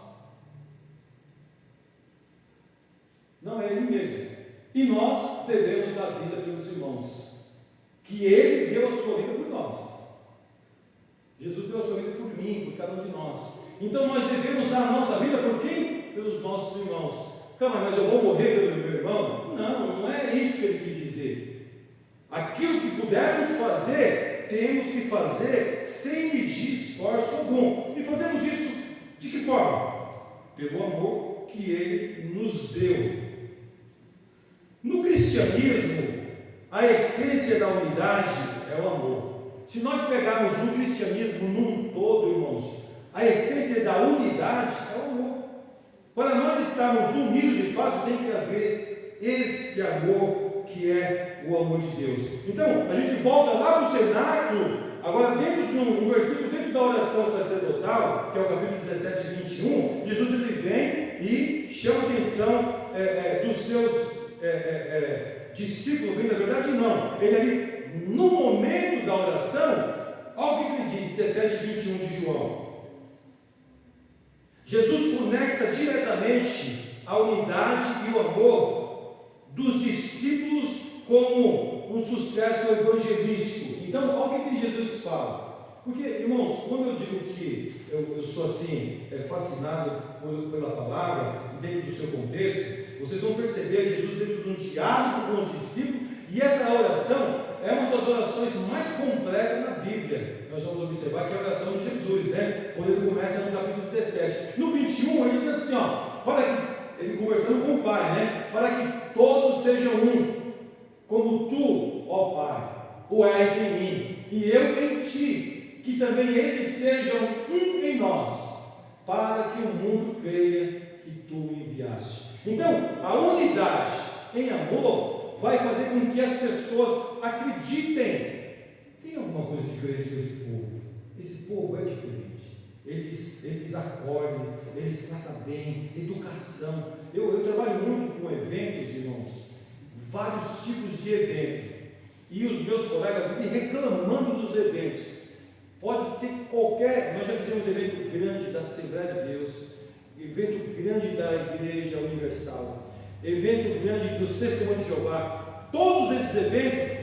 não é Ele mesmo. E nós devemos dar vida pelos irmãos, que Ele deu a sua vida por nós. Jesus deu a sua vida por mim, por cada um de nós. Então nós devemos dar a nossa vida por quem? Pelos nossos irmãos. Calma, mas eu vou morrer pelo meu irmão? Não, não é isso que Ele quis dizer. Aquilo que pudermos fazer, temos que fazer sem medir esforço algum. E fazemos isso de que forma? Pelo amor que Ele nos deu. No cristianismo, a essência da unidade é o amor. Se nós pegarmos o cristianismo num todo, irmãos, a essência da unidade é o amor. Para nós estarmos unidos de fato, tem que haver esse amor que é o amor de Deus. Então, a gente volta lá para o cenáculo, agora dentro de um versículo, dentro da oração sacerdotal, que é o capítulo 17 e 21, Jesus ele vem e chama a atenção dos seus discípulos, bem, na verdade não, ele ali, no momento da oração, olha o que ele diz, 17 e 21 de João. Jesus conecta diretamente a unidade e o amor dos discípulos como um sucesso evangelístico. Então, olha o que Jesus fala. Porque, irmãos, quando eu digo que eu sou assim, fascinado pela palavra, dentro do seu contexto, vocês vão perceber Jesus dentro de um diálogo com os discípulos, e essa oração é uma das orações mais completas na Bíblia. Nós vamos observar que é a oração de Jesus, né? Quando ele começa no capítulo 17. No 21, ele diz assim, ó, para que, ele conversando com o Pai, né? Para que todos sejam um, como tu, ó Pai, o és em mim, e eu em ti, que também eles sejam um em nós, para que o mundo creia que tu me enviaste. Então, a unidade em amor vai fazer com que as pessoas acreditem. Tem alguma coisa diferente com esse povo? Esse povo é diferente. Eles acolhem, eles tratam bem, educação. Eu trabalho muito com eventos, irmãos, vários tipos de eventos. E os meus colegas vivem reclamando dos eventos. Pode ter qualquer. Nós já fizemos evento grande da Assembleia de Deus, evento grande da Igreja Universal, evento grande dos Testemunhos de Jeová. Todos esses eventos,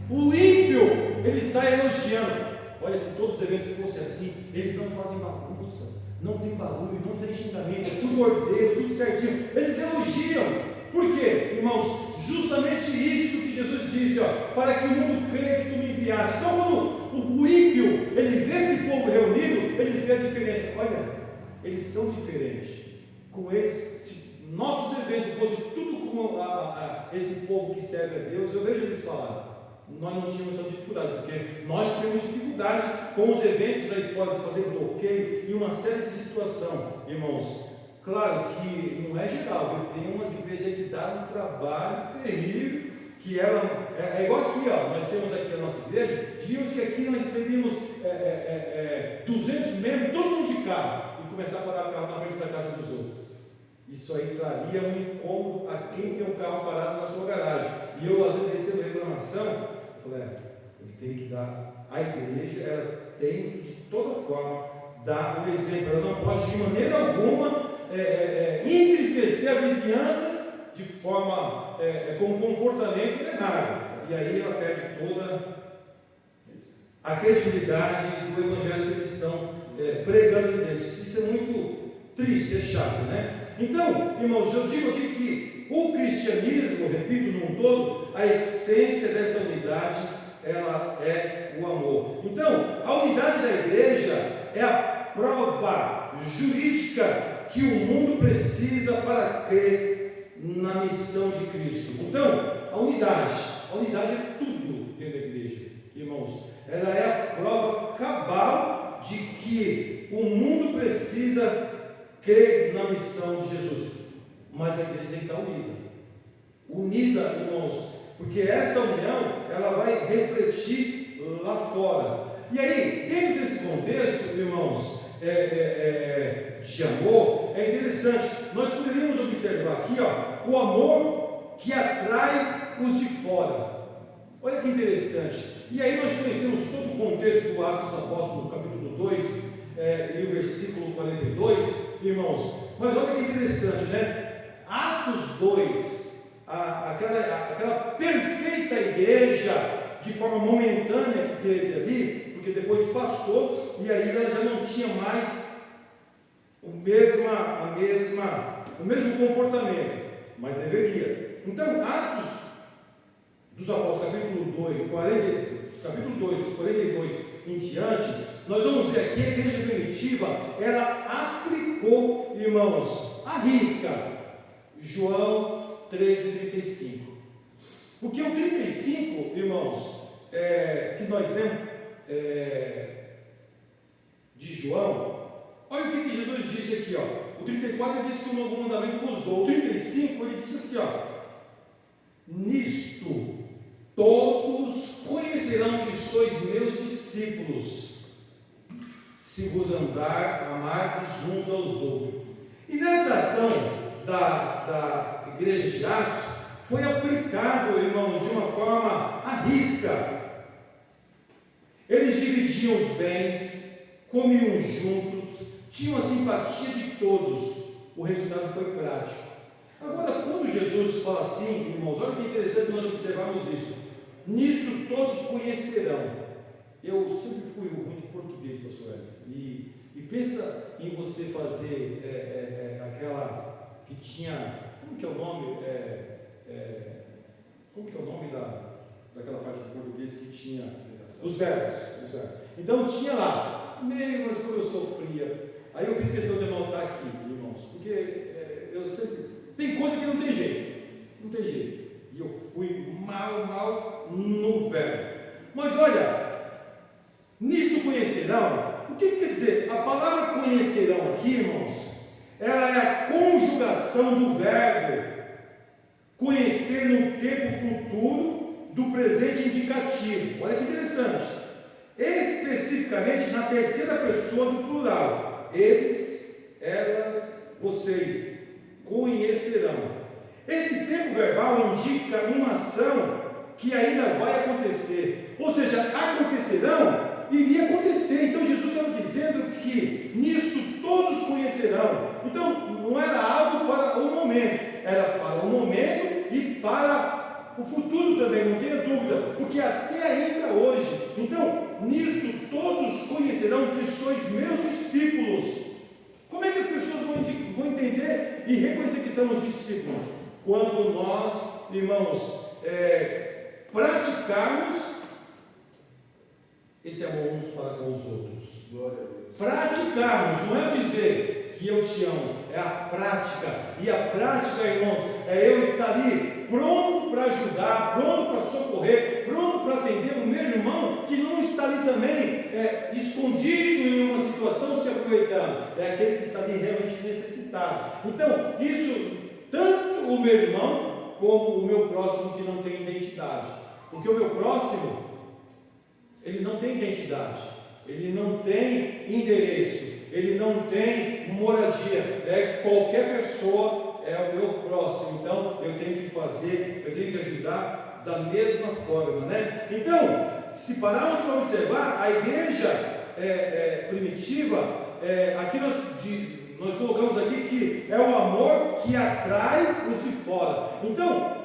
o ímpio, ele sai elogiando. Olha, se todos os eventos fossem assim, eles não fazem bagunça, não tem barulho, não tem xingamento, é tudo ordeiro, tudo certinho. Eles elogiam. Por quê, irmãos? Justamente isso que Jesus disse, ó, para que o mundo creia que tu me enviaste. Então, quando o ímpio, ele vê esse povo reunido, eles vê a diferença. Olha, eles são diferentes. Com esse, se nossos eventos fossem tudo como esse povo que serve a Deus, eu vejo eles falar, nós não tínhamos essa dificuldade, porque nós temos dificuldade com os eventos aí fora, de fazer bloqueio e uma série de situações, irmãos. Claro que não é geral, tem umas igrejas aí que dão um trabalho terrível, que ela é igual aqui, ó, nós temos aqui a nossa igreja, diríamos que aqui nós teríamos 200 membros, todo mundo de carro, e começar a parar o carro na frente da casa dos outros. Isso aí traria um incômodo a quem tem um carro parado na sua garagem. E eu às vezes recebo reclamação, eu falei, ele tem que dar, a igreja, ela tem que, de toda forma, dar um exemplo. Ela não pode, de maneira alguma, entristecer a vizinhança de forma, com um comportamento errado. E aí ela perde toda a credibilidade do evangelho cristão, pregando de Deus. Isso é muito triste, é chato, né? Então, irmãos, eu digo aqui que o cristianismo, repito, num todo, a essência dessa unidade, ela é o amor. Então, a unidade da igreja é a prova jurídica que o mundo precisa para crer na missão de Cristo. Então, a unidade é tudo dentro da igreja, irmãos. Ela é a prova cabal de que o mundo precisa crer na missão de Jesus. Mas a igreja tem que estar unida, irmãos, porque essa união, ela vai refletir lá fora. E aí, dentro desse contexto, irmãos, de amor, é interessante, nós poderíamos observar aqui, o amor que atrai os de fora. Olha que interessante. E aí nós conhecemos todo o contexto do Atos dos Apóstolos, no capítulo 2, e o versículo 42, irmãos. Mas olha que interessante, né? Atos 2, aquela perfeita igreja, de forma momentânea que teve ali, porque depois passou, e aí ela já não tinha mais o mesmo comportamento, mas deveria. Então, Atos dos Apóstolos, capítulo 2, 42 em diante, nós vamos ver aqui a igreja primitiva, ela aplicou, irmãos, à risca, João 13:35. Porque o 35, irmãos, que nós lemos de João, olha o que Jesus disse aqui, o 34 ele disse que o novo mandamento vos dou. O 35 ele disse assim, nisto todos conhecerão que sois meus discípulos, se vos amardes uns aos outros. E nessa ação da igreja de Atos, foi aplicado, irmãos, de uma forma à risca. Eles dividiam os bens, comiam juntos, tinham a simpatia de todos. O resultado foi prático. Agora, quando Jesus fala assim, irmãos, olha que interessante nós observarmos isso. Nisto todos conhecerão. Eu sempre fui ruim de português, pastor Edson. E pensa em você fazer aquela que tinha, como que é o nome? Como que é o nome daquela parte do português que tinha os verbos? Então tinha lá, mas como eu sofria. Aí eu fiz questão de anotar aqui, irmãos, porque eu sempre. Tem coisa que não tem jeito. E eu fui mal no verbo. Mas olha, nisso conhecerão, o que quer dizer? A palavra conhecerão aqui, irmãos, ela é a conjugação do verbo conhecer no tempo futuro do presente indicativo. Olha que interessante. Especificamente na terceira pessoa do plural. Eles, elas, vocês conhecerão. Esse tempo verbal indica uma ação que ainda vai acontecer. Ou seja, acontecerão, iria acontecer. Então Jesus estava dizendo que nisto todos conhecerão. Então não era algo para o momento, era para o momento e para o futuro também, não tenha dúvida, porque até ainda hoje. Então, nisto todos conhecerão que sois meus discípulos. Como é que as pessoas vão entender e reconhecer que somos discípulos? Quando nós, irmãos, praticarmos esse amor uns para com os outros. Glória a Deus. Praticarmos, não é dizer que eu te amo, é a prática. E a prática, irmãos, é eu estar ali pronto para ajudar, pronto para socorrer, pronto para atender o meu irmão que não está ali também escondido em uma situação se aproveitando. É aquele que está ali realmente necessitado. Então, isso, tanto o meu irmão como o meu próximo que não tem identidade. Porque o meu próximo, ele não tem identidade, ele não tem endereço, ele não tem moradia. Qualquer pessoa é o meu próximo. Então eu tenho que fazer, eu tenho que ajudar da mesma forma, né? Então, se pararmos para observar, a igreja primitiva, aqui nós colocamos aqui que é o amor que atrai os de fora. Então,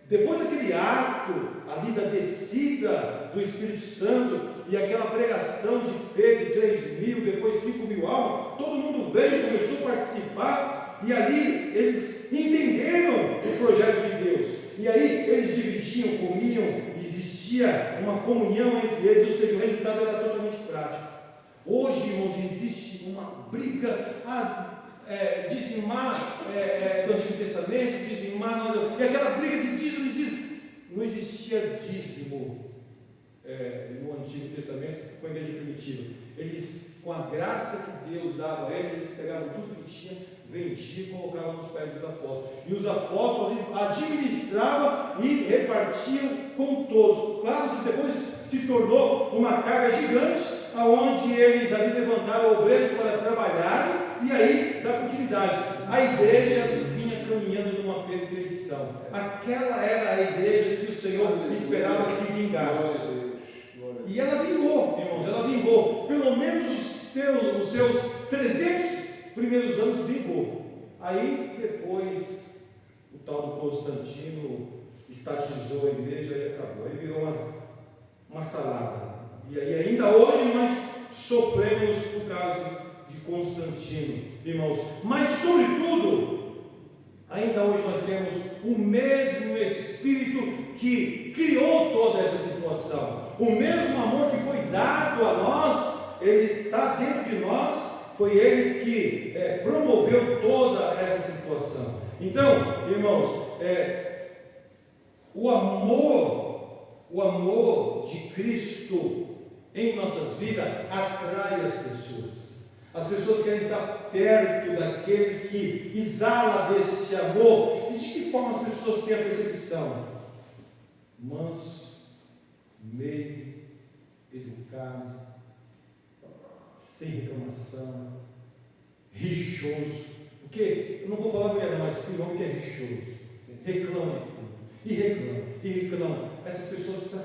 depois daquele ato ali da descida do Espírito Santo e aquela pregação de Pedro, 3.000, depois 5.000 almas, todo mundo veio e começou a participar, e ali eles entenderam o projeto de Deus, e aí eles dividiam, comiam, existia uma comunhão entre eles, ou seja, o resultado era totalmente prático. Hoje, irmãos, existe uma briga dizimar do Antigo Testamento, dizimar, e aquela briga de dízimo, não existia dízimo no Antigo Testamento com a igreja primitiva. Eles, com a graça que Deus dava a eles, eles pegavam tudo que tinha, vendiam e colocavam nos pés dos apóstolos. E os apóstolos administravam e repartiam com todos. Claro que depois se tornou uma carga gigante, aonde eles ali levantaram obreiros para trabalhar e aí dá continuidade. A igreja vinha caminhando numa perfeição. Aquela era a igreja que o Senhor esperava que vingasse. E ela vingou, irmãos, ela vingou. Pelo menos os seus 300 primeiros anos vingou. Aí depois o tal do Constantino estatizou a igreja e acabou. Aí virou uma salada. E aí ainda hoje nós sofremos o caso de Constantino, irmãos. Mas sobretudo, ainda hoje nós temos o mesmo Espírito que criou toda essa situação. O mesmo amor que foi dado a nós, ele está dentro de nós. Foi ele que promoveu toda essa situação. Então, irmãos, o amor de Cristo em nossas vidas atrai as pessoas. As pessoas querem estar perto daquele que exala desse amor. E de que forma as pessoas têm a percepção? Manso, meio, educado, sem reclamação, rixoso. Porque eu não vou falar mulher, mas tem homem que é rixoso, reclama e reclama. Essas pessoas se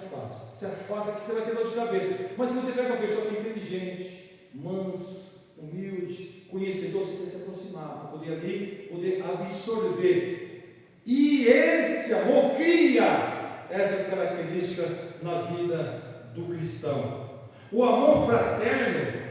afastam, que você vai ter dor de cabeça. Mas se você pega uma pessoa que é inteligente, manso, humilde, conhecedor, você tem que se aproximar para poder absorver. E esse amor cria essas características na vida do cristão. O amor fraterno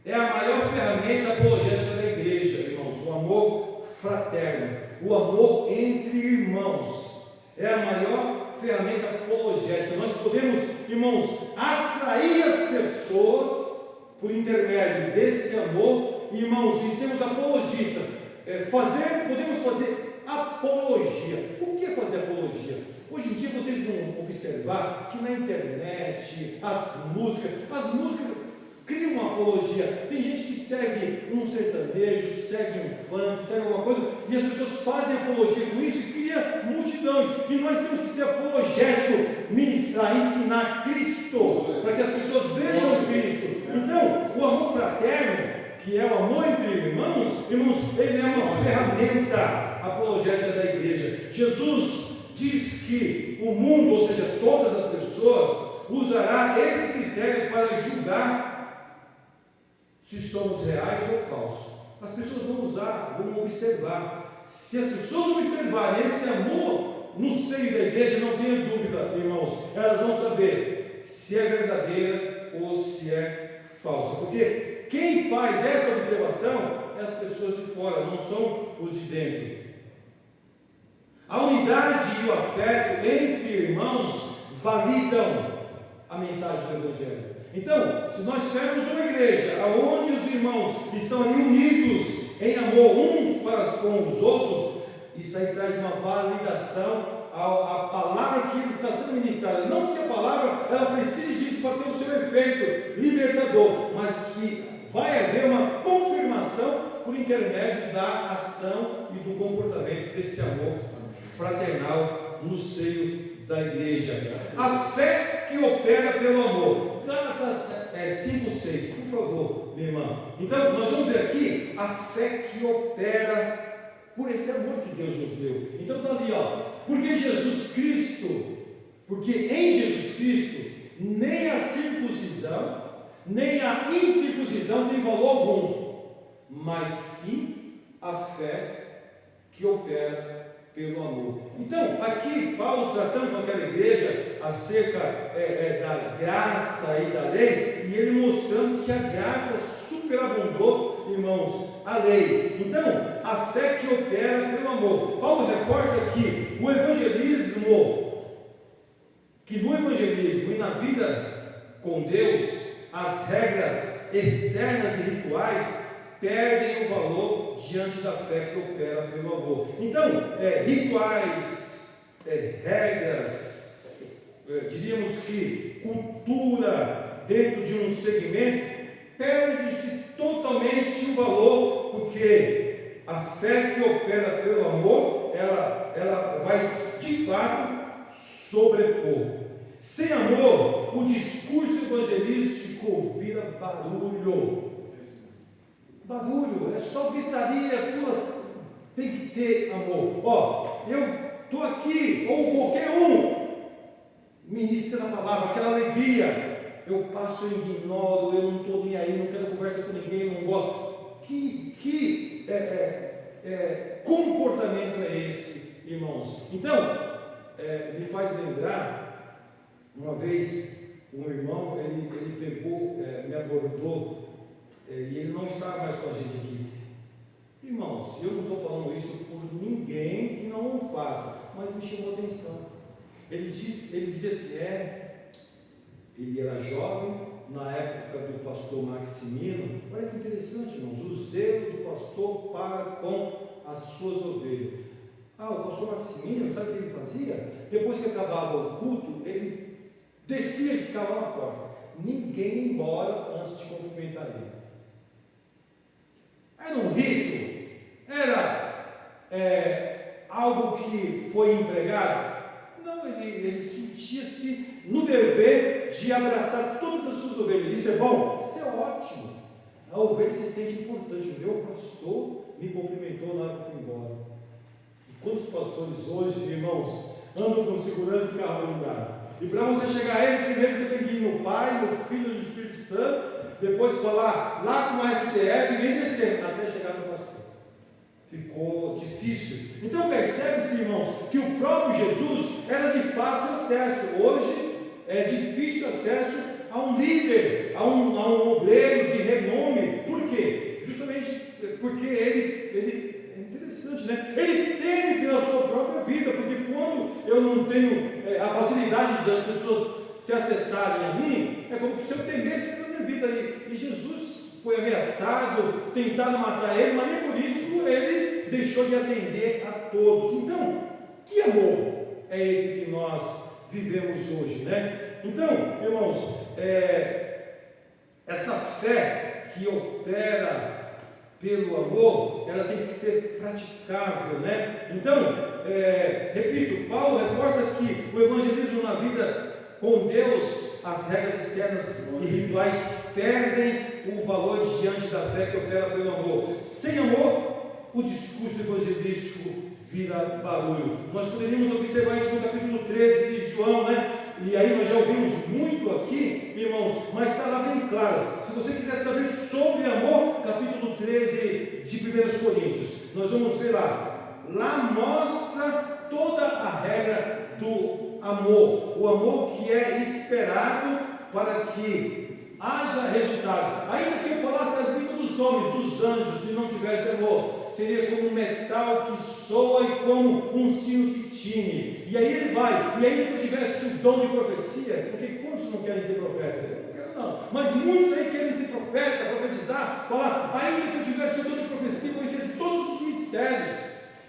é a maior ferramenta apologética da igreja, irmãos. O amor fraterno, o amor entre irmãos, é a maior ferramenta apologética. Nós podemos, irmãos, atrair as pessoas por intermédio desse amor, irmãos, e sermos apologistas. Podemos fazer apologia. O que é fazer apologia? Hoje em dia vocês vão observar que na internet, as músicas criam uma apologia. Tem gente que segue um sertanejo, segue um funk, segue alguma coisa, e as pessoas fazem apologia com isso e cria multidões. E nós temos que ser apologéticos, ministrar, ensinar Cristo, para que as pessoas vejam Cristo. Então, o amor fraterno, que é o amor entre irmãos, ele é uma ferramenta apologética da igreja. Jesus diz que o mundo, ou seja, todas as pessoas, usará esse critério para julgar se somos reais ou falsos. As pessoas vão observar. Se as pessoas observarem esse amor no seio da igreja, não tenha dúvida, irmãos, elas vão saber se é verdadeira ou se é falsa. Porque quem faz essa observação é as pessoas de fora, não são os de dentro. A unidade e o afeto entre irmãos validam a mensagem do Evangelho. Então, se nós tivermos uma igreja onde os irmãos estão ali unidos em amor uns para com os outros, isso aí traz uma validação à palavra que está sendo ministrada. Não que a palavra ela precise disso para ter o seu efeito libertador, mas que vai haver uma confirmação por intermédio da ação e do comportamento desse amor fraternal no seio da igreja. A fé que opera pelo amor. Gálatas 5:6, por favor, minha irmã. Então, nós vamos ver aqui a fé que opera por esse amor que Deus nos deu. Então, está ali, porque Jesus Cristo Porque em Jesus Cristo, nem a circuncisão, nem a incircuncisão tem valor algum, mas sim a fé que opera pelo amor. Então, aqui Paulo tratando com aquela igreja acerca da graça e da lei, e ele mostrando que a graça superabundou, irmãos, a lei. Então, a fé que opera pelo amor. Paulo reforça aqui o evangelismo, que no evangelismo e na vida com Deus, as regras externas e rituais perdem o valor diante da fé que opera pelo amor. Então, rituais, regras, diríamos que cultura dentro de um segmento, perde-se totalmente o valor, porque a fé que opera pelo amor, ela vai de fato sobrepor. Sem amor, o discurso evangelístico vira barulho. Barulho, é só gritaria pura. Tem que ter amor. Eu estou aqui, ou qualquer um, ministra a palavra, aquela alegria. Eu passo, eu ignoro, eu não estou nem aí, não quero conversa com ninguém, não gosto. Que comportamento é esse, irmãos? Então, me faz lembrar, uma vez, um irmão, ele pegou, me abordou, e ele não estava mais com a gente aqui. Irmãos, eu não estou falando isso por ninguém que não o faça, mas me chamou a atenção. Ele dizia assim, ele era jovem, na época do pastor Maximino. Olha que interessante, irmãos, o zelo do pastor para com as suas ovelhas. O pastor Maximino, sabe o que ele fazia? Depois que acabava o culto, ele descia e ficava na porta. Ninguém ia embora antes de cumprimentar ele. Era um rito? Era algo que foi empregado? Não, ele sentia-se no dever de abraçar todas as suas ovelhas. Isso é bom? Isso é ótimo. A ovelha se sente importante. O meu pastor me cumprimentou na hora que eu fui embora. E quantos pastores hoje, irmãos, andam com segurança e carro blindado? E para você chegar a ele, primeiro você tem que ir no Pai, no Filho e no Espírito Santo, depois falar lá com a STF e vem descendo até chegar no pastor. Ficou difícil. Então percebe-se, irmãos, que o próprio Jesus era de fácil acesso. Hoje é difícil acesso a um líder, a um obreiro de renome. Por quê? Justamente porque ele é interessante, né? Ele teme pela sua própria vida, porque quando eu não tenho a facilidade de as pessoas se acessarem a mim, é como se eu temesse pela minha vida. E Jesus foi ameaçado, tentaram matar ele, mas nem por isso ele deixou de atender a todos. Então, que amor é esse que nós vivemos hoje, né? Então, irmãos, essa fé que opera pelo amor, ela tem que ser praticável, né? Então, repito, Paulo reforça que o evangelismo na vida com Deus, as regras externas e rituais perdem o valor diante da fé que opera pelo amor. Sem amor, o discurso evangelístico vira barulho. Nós poderíamos observar isso no capítulo 13 de João, né? E aí nós já ouvimos muito aqui, irmãos, mas está lá bem claro. Se você quiser saber sobre amor, capítulo 13 de 1 Coríntios, nós vamos ver lá. Lá mostra toda a regra do amor, o amor que é esperado para que haja resultado. Ainda que eu falasse as línguas dos homens, dos anjos, e não tivesse amor, seria como um metal que soa e como um sino que tine. E aí ele vai, e ainda que eu tivesse o dom de profecia, porque quantos não querem ser profeta? Eu não quero não, mas muitos aí querem ser profeta, profetizar, falar, ainda que eu tivesse o dom de profecia, conhecesse todos os mistérios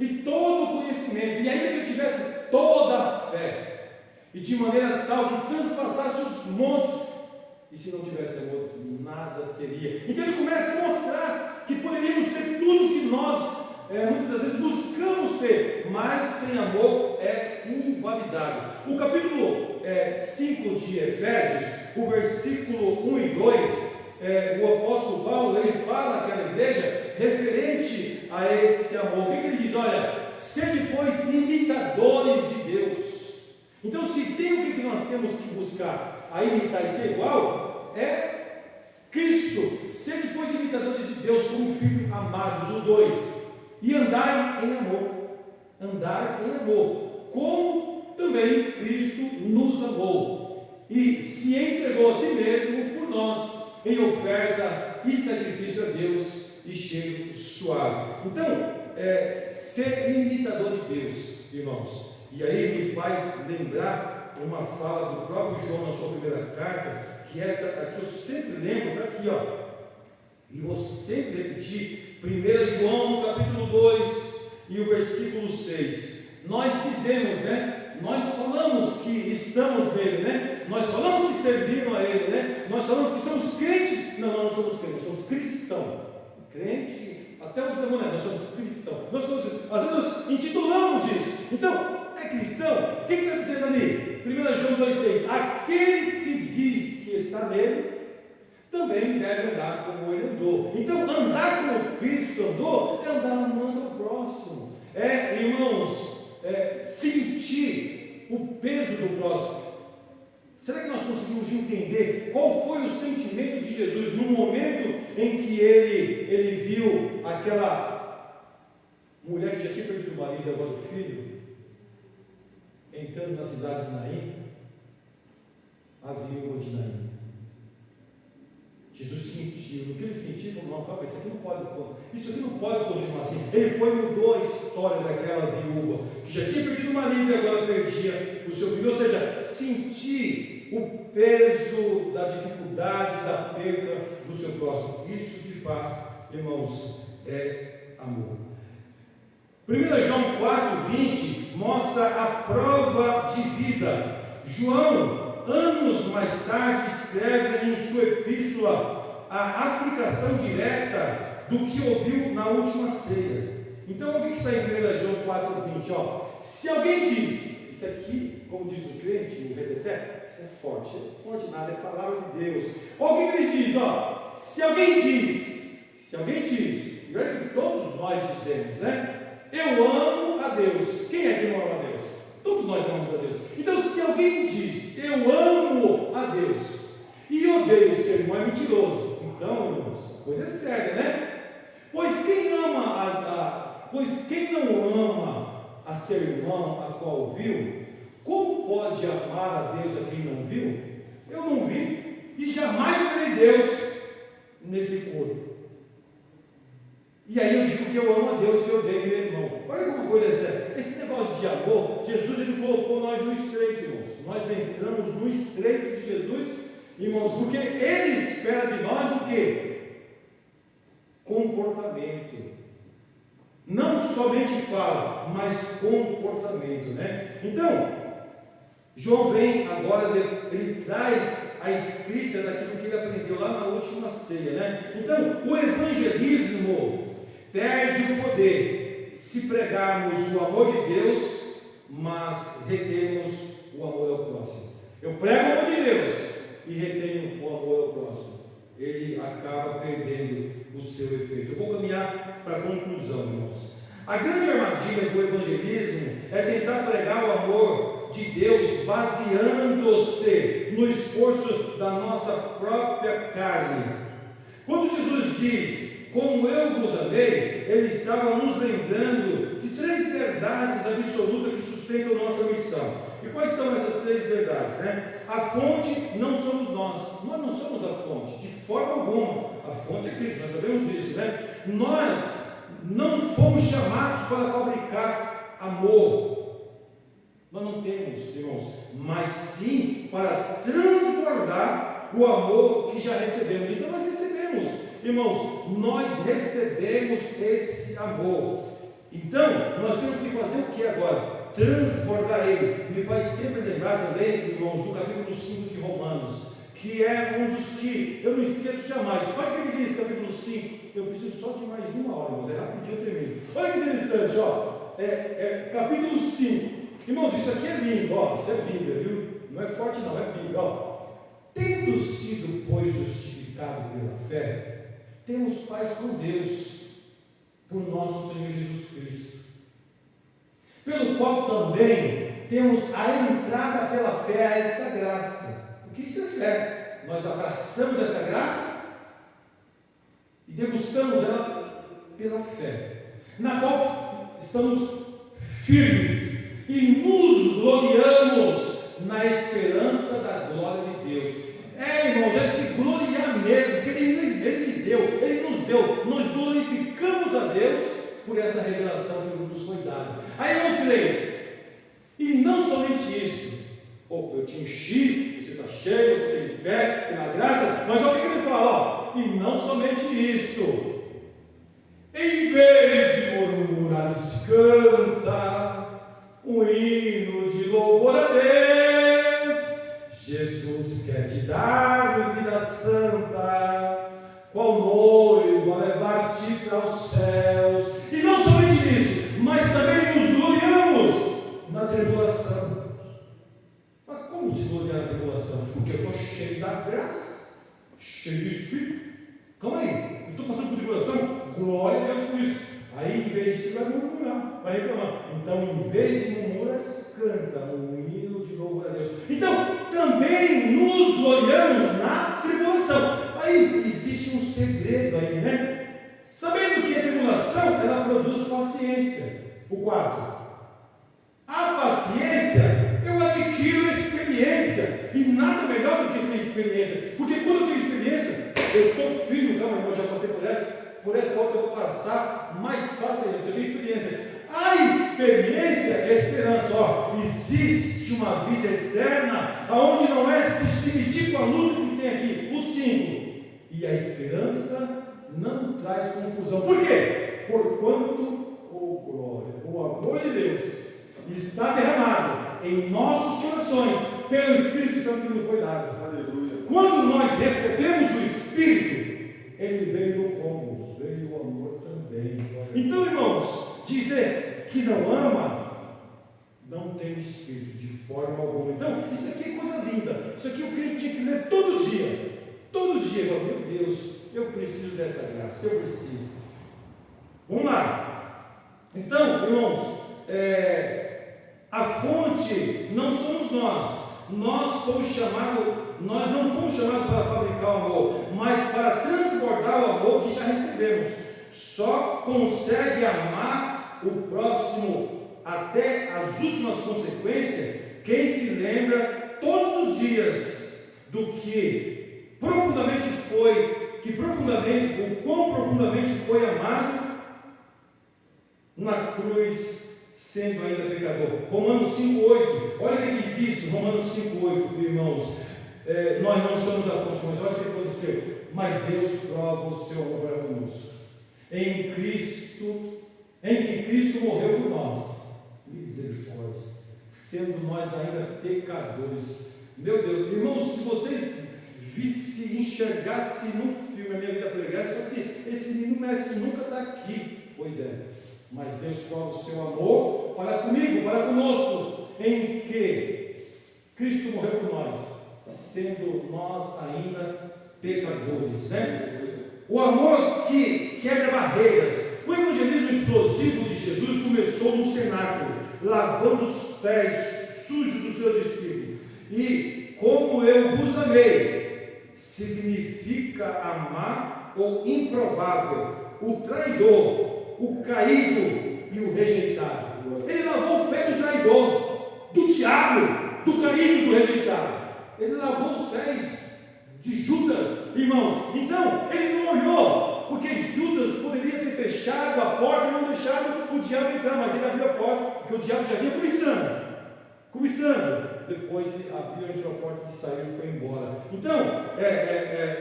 e todo o conhecimento, e ainda que eu tivesse toda a fé, e de maneira tal que transpassasse os montes, e se não tivesse amor, nada seria. Então ele começa a mostrar que poderíamos ter tudo que nós muitas das vezes buscamos ter, mas sem amor é invalidado. O capítulo 5 de Efésios, o versículo 1 e 2, o apóstolo Paulo, ele fala àquela igreja referente a esse amor. O que ele diz? Olha, sede pois imitadores de Deus. Então, se tem o que nós temos que buscar a imitar e ser igual, é Cristo. Ser depois imitadores de Deus como filhos amados, o 2. E andar em amor. Andar em amor. Como também Cristo nos amou. E se entregou a si mesmo por nós, em oferta e sacrifício a Deus e cheiro suave. Então, ser imitador de Deus, irmãos. E aí me faz lembrar uma fala do próprio João na sua primeira carta, que essa aqui eu sempre lembro, está aqui, ó. E vou sempre repetir, 1 João capítulo 2 e o versículo 6. Nós dizemos, né? Nós falamos que estamos nele, né? Nós falamos que servimos a ele, né? Nós falamos que somos crentes. Não somos crentes, somos cristãos. Crente, até os demônios, nós somos cristãos. Às vezes nós intitulamos isso. Então, é cristão? O que está dizendo ali? 1 João 2,6. Aquele que diz que está nele, também deve andar como ele andou. Então, andar como Cristo andou, é andar amando ao próximo. Irmãos, sentir o peso do próximo. Será que nós conseguimos entender qual foi o sentimento de Jesus no momento em que ele viu aquela mulher que já tinha perdido o marido e agora o filho, entrando na cidade de Naim, a viúva de Naim? Jesus sentiu, no que ele sentiu, falou: não, calma, isso aqui não pode continuar assim. Ele foi e mudou a história daquela viúva, que já tinha perdido o marido e agora perdia o seu filho. Ou seja, sentir o peso da dificuldade, da perca do seu próximo. Isso, de fato, irmãos, é amor. 1 João 4,20 mostra a prova de vida. João, anos mais tarde, escreve em sua epístola a aplicação direta do que ouviu na última ceia. Então, o que está em 1 João 4,20? Se alguém diz, isso aqui, como diz o crente, o reteté, isso é forte nada, é palavra de Deus. Olha o que ele diz, se alguém diz, é que todos nós dizemos, né? Eu amo a Deus. Quem é que não ama a Deus? Todos nós amamos a Deus. Então, se alguém diz, eu amo a Deus, e odeio o seu irmão, é mentiroso. Então, irmãos, a coisa é séria, né? Pois quem não ama a seu irmão, a qual viu, como pode amar a Deus a quem não viu? Eu não vi, e jamais verei Deus nesse corpo. E aí eu digo que eu amo a Deus e eu odeio meu irmão. Olha como coisa é séria. Esse negócio de amor, Jesus ele colocou nós no estreito, irmãos. Nós entramos no estreito de Jesus, irmãos, porque ele espera de nós o quê? Comportamento. Não somente fala, mas comportamento, né? Então, João vem agora, ele traz a escrita daquilo que ele aprendeu lá na última ceia, né? Então, o evangelismo perde o poder se pregarmos o amor de Deus, mas retemos o amor ao próximo. Eu prego o amor de Deus e retenho o amor ao próximo. Ele acaba perdendo o seu efeito. Eu vou caminhar para a conclusão, irmãos. A grande armadilha do evangelismo é tentar pregar o amor de Deus baseando-se no esforço da nossa própria carne. Quando Jesus diz, como eu vos amei, ele estava nos lembrando de 3 verdades absolutas que sustentam nossa missão. E quais são essas 3 verdades, né? A fonte não somos nós não somos a fonte, de forma alguma. A fonte é Cristo, nós sabemos disso, né? Nós não fomos chamados para fabricar amor. Nós não temos, irmãos, mas sim para transbordar o amor que já recebemos. Então nós recebemos, irmãos, nós recebemos esse amor. Então, nós temos que fazer o que agora? Transbordar ele. Me faz sempre lembrar também, irmãos, do capítulo 5 de Romanos, que é um dos que eu não esqueço jamais. Olha o que ele diz, capítulo 5. Eu preciso só de mais uma hora, irmãos, rapidinho eu termino. Olha que interessante, capítulo 5. Irmãos, isso aqui é lindo, isso é Bíblia, viu? Não é forte não, é Bíblia, Tendo sido, pois, justificado pela fé, temos paz com Deus, por nosso Senhor Jesus Cristo, pelo qual também temos a entrada pela fé a esta graça. O que isso é fé? Nós abraçamos essa graça e degustamos ela pela fé, na qual estamos firmes e nos gloriamos na esperança da glória de Deus. Irmãos, é se gloriar mesmo, porque Ele me deu, Ele nos deu. Nós glorificamos a Deus por essa revelação que nos foi dada. Aí o 3, e não somente isso. Eu te enchi, você está cheio, você tem fé, tem a graça, mas olha o que ele fala, e não somente isto. Em vez de murmurares, canta um hino de louvor a Deus. Jesus quer te dar vida santa, qual noivo a levar-te para os céus. E não somente isso, mas também nos gloriamos na tribulação. Mas como se gloriar na tribulação? Porque eu estou cheio da graça, cheio do Espírito. Calma aí, eu estou passando por tribulação, glória a Deus por isso. Aí, em vez disso, vai murmurar, vai reclamar. Então, em vez de murmurar, canta um hino de louvor a Deus. Então, também nos gloriamos na tribulação. Aí, existe um segredo aí, né? Sabendo que a tribulação, ela produz paciência. O 4. A paciência, eu adquiro experiência. E nada melhor do que ter experiência. Porque quando eu tenho experiência, eu estou firme. Calma, irmão, já passei por essa outra eu vou passar mais fácil ainda, porque eu tenho experiência. A experiência é esperança. Existe uma vida eterna, onde não é de se medir com a luta que tem aqui. O 5. E a esperança não traz confusão. Por quê? Porquanto, glória, o amor de Deus está derramado em nossos corações pelo Espírito Santo que nos foi dado. Aleluia. Quando nós recebemos o Espírito, ele veio no cômodo, veio o amor também. Então, irmãos, dizer que não ama, não tem Espírito de forma alguma. Então, isso aqui é coisa linda. Isso aqui o crente tinha que ler todo dia. Todo dia, meu Deus, eu preciso dessa graça, eu preciso. Vamos lá. Então, irmãos, a fonte não somos nós. Nós fomos chamados, nós não fomos chamados para fabricar o amor, mas para transbordar o amor que já recebemos. Só consegue amar o próximo até as últimas consequências quem se lembra todos os dias do que profundamente foi, o quão profundamente foi amado na cruz, sendo ainda pecador. Romanos 5,8. Olha o que diz Romanos 5,8, irmãos. Nós não somos a fonte, mas olha o que aconteceu. Mas Deus prova o seu amor para conosco em que Cristo morreu por nós. Misericórdia. Sendo nós ainda pecadores. Meu Deus, irmãos, se vocês vissem, enxergassem no filme a minha vida pregar, você fala assim, esse menino merece nunca estar aqui. Pois é. Mas Deus prova o seu amor para comigo, para conosco, em que Cristo morreu por nós, sendo nós ainda pecadores, né? O amor que quebra barreiras. O evangelismo explosivo de Jesus começou no cenáculo, lavando os pés sujos dos seus discípulos. E como eu vos amei, significa amar o improvável, o traidor, o caído e o rejeitado. Ele lavou o pé do traidor, do diabo, do caído e do rejeitado. Ele lavou os pés de Judas, irmãos. Então, ele não olhou, porque Judas poderia ter fechado a porta e não deixado o diabo entrar, mas ele abriu a porta, porque o diabo já vinha começando. Depois ele abriu, entrou a porta e saiu e foi embora. Então,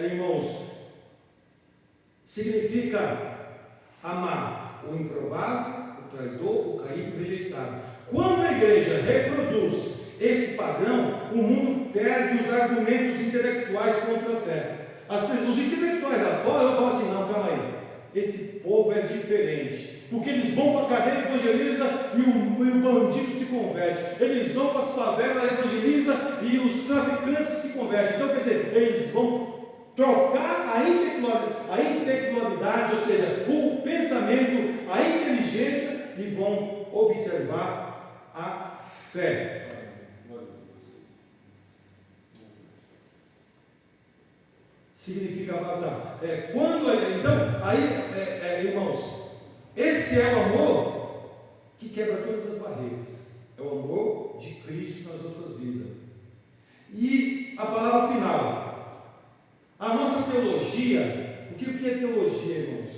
irmãos, significa amar o improvável, o traidor, o caído e o rejeitado. Quando a igreja reproduz esse padrão, o mundo perde os argumentos intelectuais contra a fé. Os intelectuais lá fora vão falar assim, não, calma aí, esse povo é diferente, porque eles vão para a cadeia, evangeliza e o bandido se converte, eles vão para as favelas, evangeliza e os traficantes se convertem. Então, quer dizer, eles vão trocar a intelectualidade, ou seja, o pensamento, a inteligência, e vão observar a fé. significa matar. Então, aí, irmãos, esse é o amor que quebra todas as barreiras. É o amor de Cristo nas nossas vidas. E a palavra final. A nossa teologia, o que é teologia, irmãos?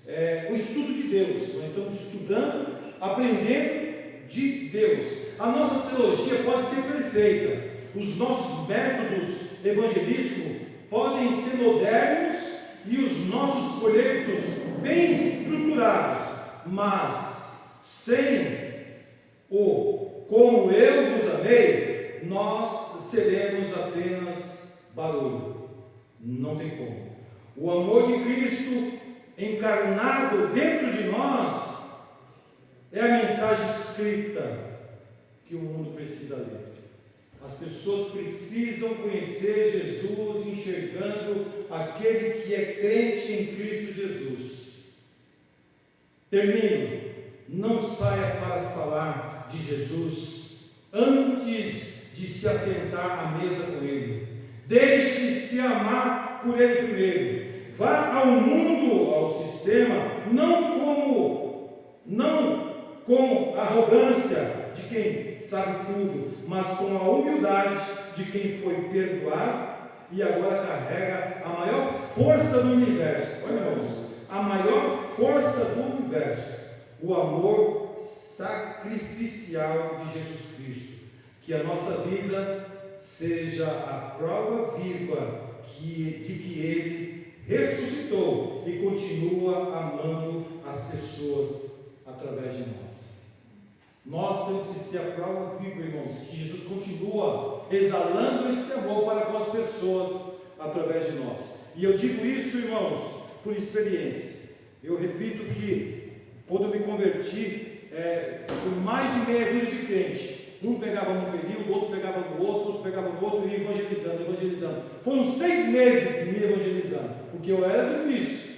É o estudo de Deus. Nós estamos estudando, aprendendo de Deus. A nossa teologia pode ser perfeita. Os nossos métodos evangelísticos podem ser modernos e os nossos folhetos bem estruturados, mas sem o como eu vos amei, nós seremos apenas barulho. Não tem como. O amor de Cristo encarnado dentro de nós é a mensagem escrita que o mundo precisa ler. As pessoas precisam conhecer Jesus enxergando aquele que é crente em Cristo Jesus. Termino. Não saia para falar de Jesus antes de se assentar à mesa com Ele. Deixe-se amar por Ele primeiro. Vá ao mundo, ao sistema, não com arrogância de quem sabe tudo, mas com a humildade de quem foi perdoado e agora carrega a maior força do universo. Olha, irmãos, a maior força do universo, o amor sacrificial de Jesus Cristo. Que a nossa vida seja a prova viva de que Ele ressuscitou e continua amando as pessoas através de nós. Nós temos que ser a prova viva, irmãos, que Jesus continua exalando esse amor para com as pessoas através de nós. E eu digo isso, irmãos, por experiência. Eu repito que quando eu me converti, por mais de meia dúzia de crentes, um pegava num período, outro pegava no outro pegava no outro, e evangelizando. Foram 6 meses me evangelizando, porque eu era difícil,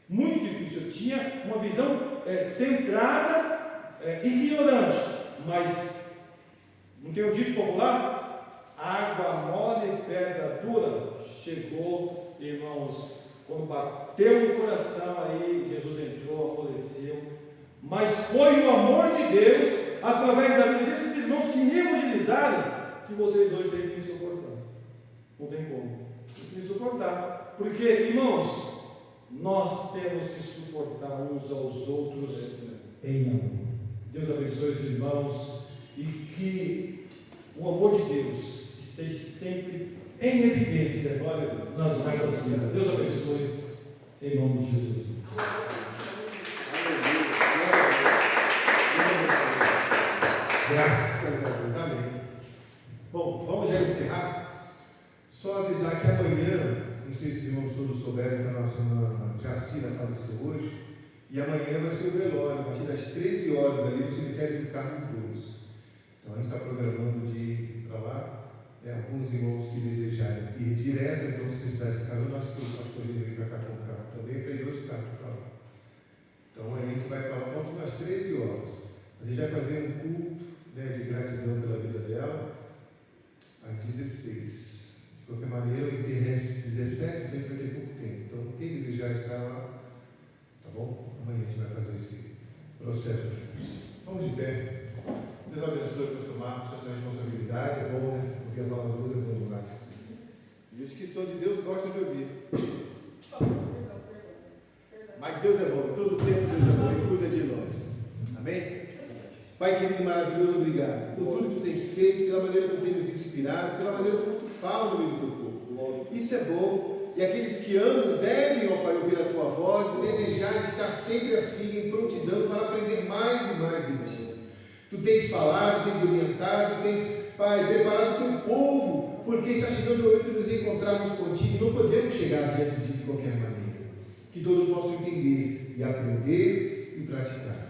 muito difícil. Eu tinha uma visão centrada, ignorante, mas não tem o dito popular? Água mole e pedra dura. Chegou, irmãos, quando bateu no coração, aí Jesus entrou, faleceu. Mas foi o amor de Deus, através da vida desses irmãos que me evangelizaram, que vocês hoje têm que me suportar. Não tem como. Tem que me suportar. Porque, irmãos, nós temos que suportar uns aos outros em amor. Deus abençoe os irmãos e que o amor de Deus esteja sempre em evidência nas nossas vidas. Deus abençoe em nome de Jesus. Graças a Deus, amém. Bom, vamos já encerrar. Só avisar que amanhã, não sei se os irmãos todos souberam que a nossa irmã Jacira faleceu hoje, e amanhã vai ser o velório, a partir das 13 horas ali no cemitério do Carmo 2. Então a gente está programando de ir para lá. Alguns irmãos que desejarem ir direto, então se precisar de carona, acho que o pastor Gênero vem para cá com o carro também, eu peguei 2 carros para lá. Então a gente vai para lá, vamos às 13 horas. A gente vai fazer um culto de gratidão pela vida dela às 16. De qualquer maneira, o enterro às 17, então a gente vai ter pouco tempo. Então quem desejar estar lá, tá bom? Amanhã a gente vai fazer esse processo juntos. Vamos de pé. Deus abençoe o pastor Marcos, a sua responsabilidade é bom, né? Porque a palavra de Deus é bom demais. E os que são de Deus gostam de ouvir. Mas Deus é bom, todo tempo Deus é bom e cuida de nós. Amém? Pai querido e maravilhoso, obrigado por tudo que tu tens feito, pela maneira como tu tens nos inspirado, pela maneira como tu fala no meio do teu povo. Isso é bom. E aqueles que amam devem, ó Pai, ouvir a tua voz, desejar estar sempre assim, em prontidão, para aprender mais e mais de ti. Tu tens falado, tens orientado, tens, Pai, preparado o teu povo, porque está chegando o momento de nos encontrarmos contigo. Não podemos chegar diante de ti de qualquer maneira. Que todos possam entender e aprender e praticar.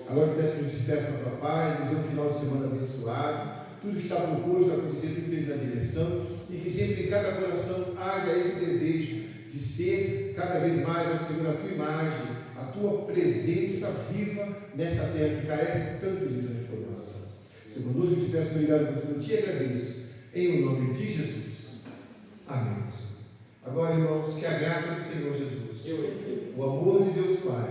Agora eu peço que nos despeçam a tua paz, nos dê um final de semana abençoado. Tudo que está proposto, acontecer, tudo que esteja na direção, e que sempre em cada coração haja esse desejo de ser cada vez mais, Senhor, a tua imagem, a tua presença viva nesta terra que carece tanto de transformação. Senhor, nos te peço obrigado por tudo, te agradeço, em o nome de Jesus. Amém. Agora, irmãos, que a graça do Senhor Jesus, o amor de Deus Pai,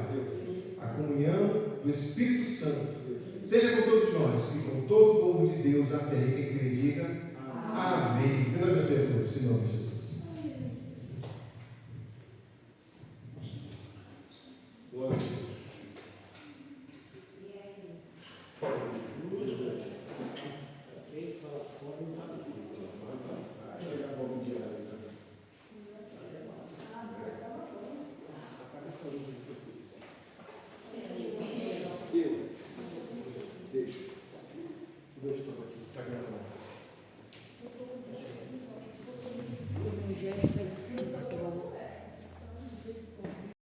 a comunhão do Espírito Santo, seja com todos nós e com todo o povo de Deus na terra. E quem crê diga amém. Deus abençoe a todos, em nome de Jesus. Deus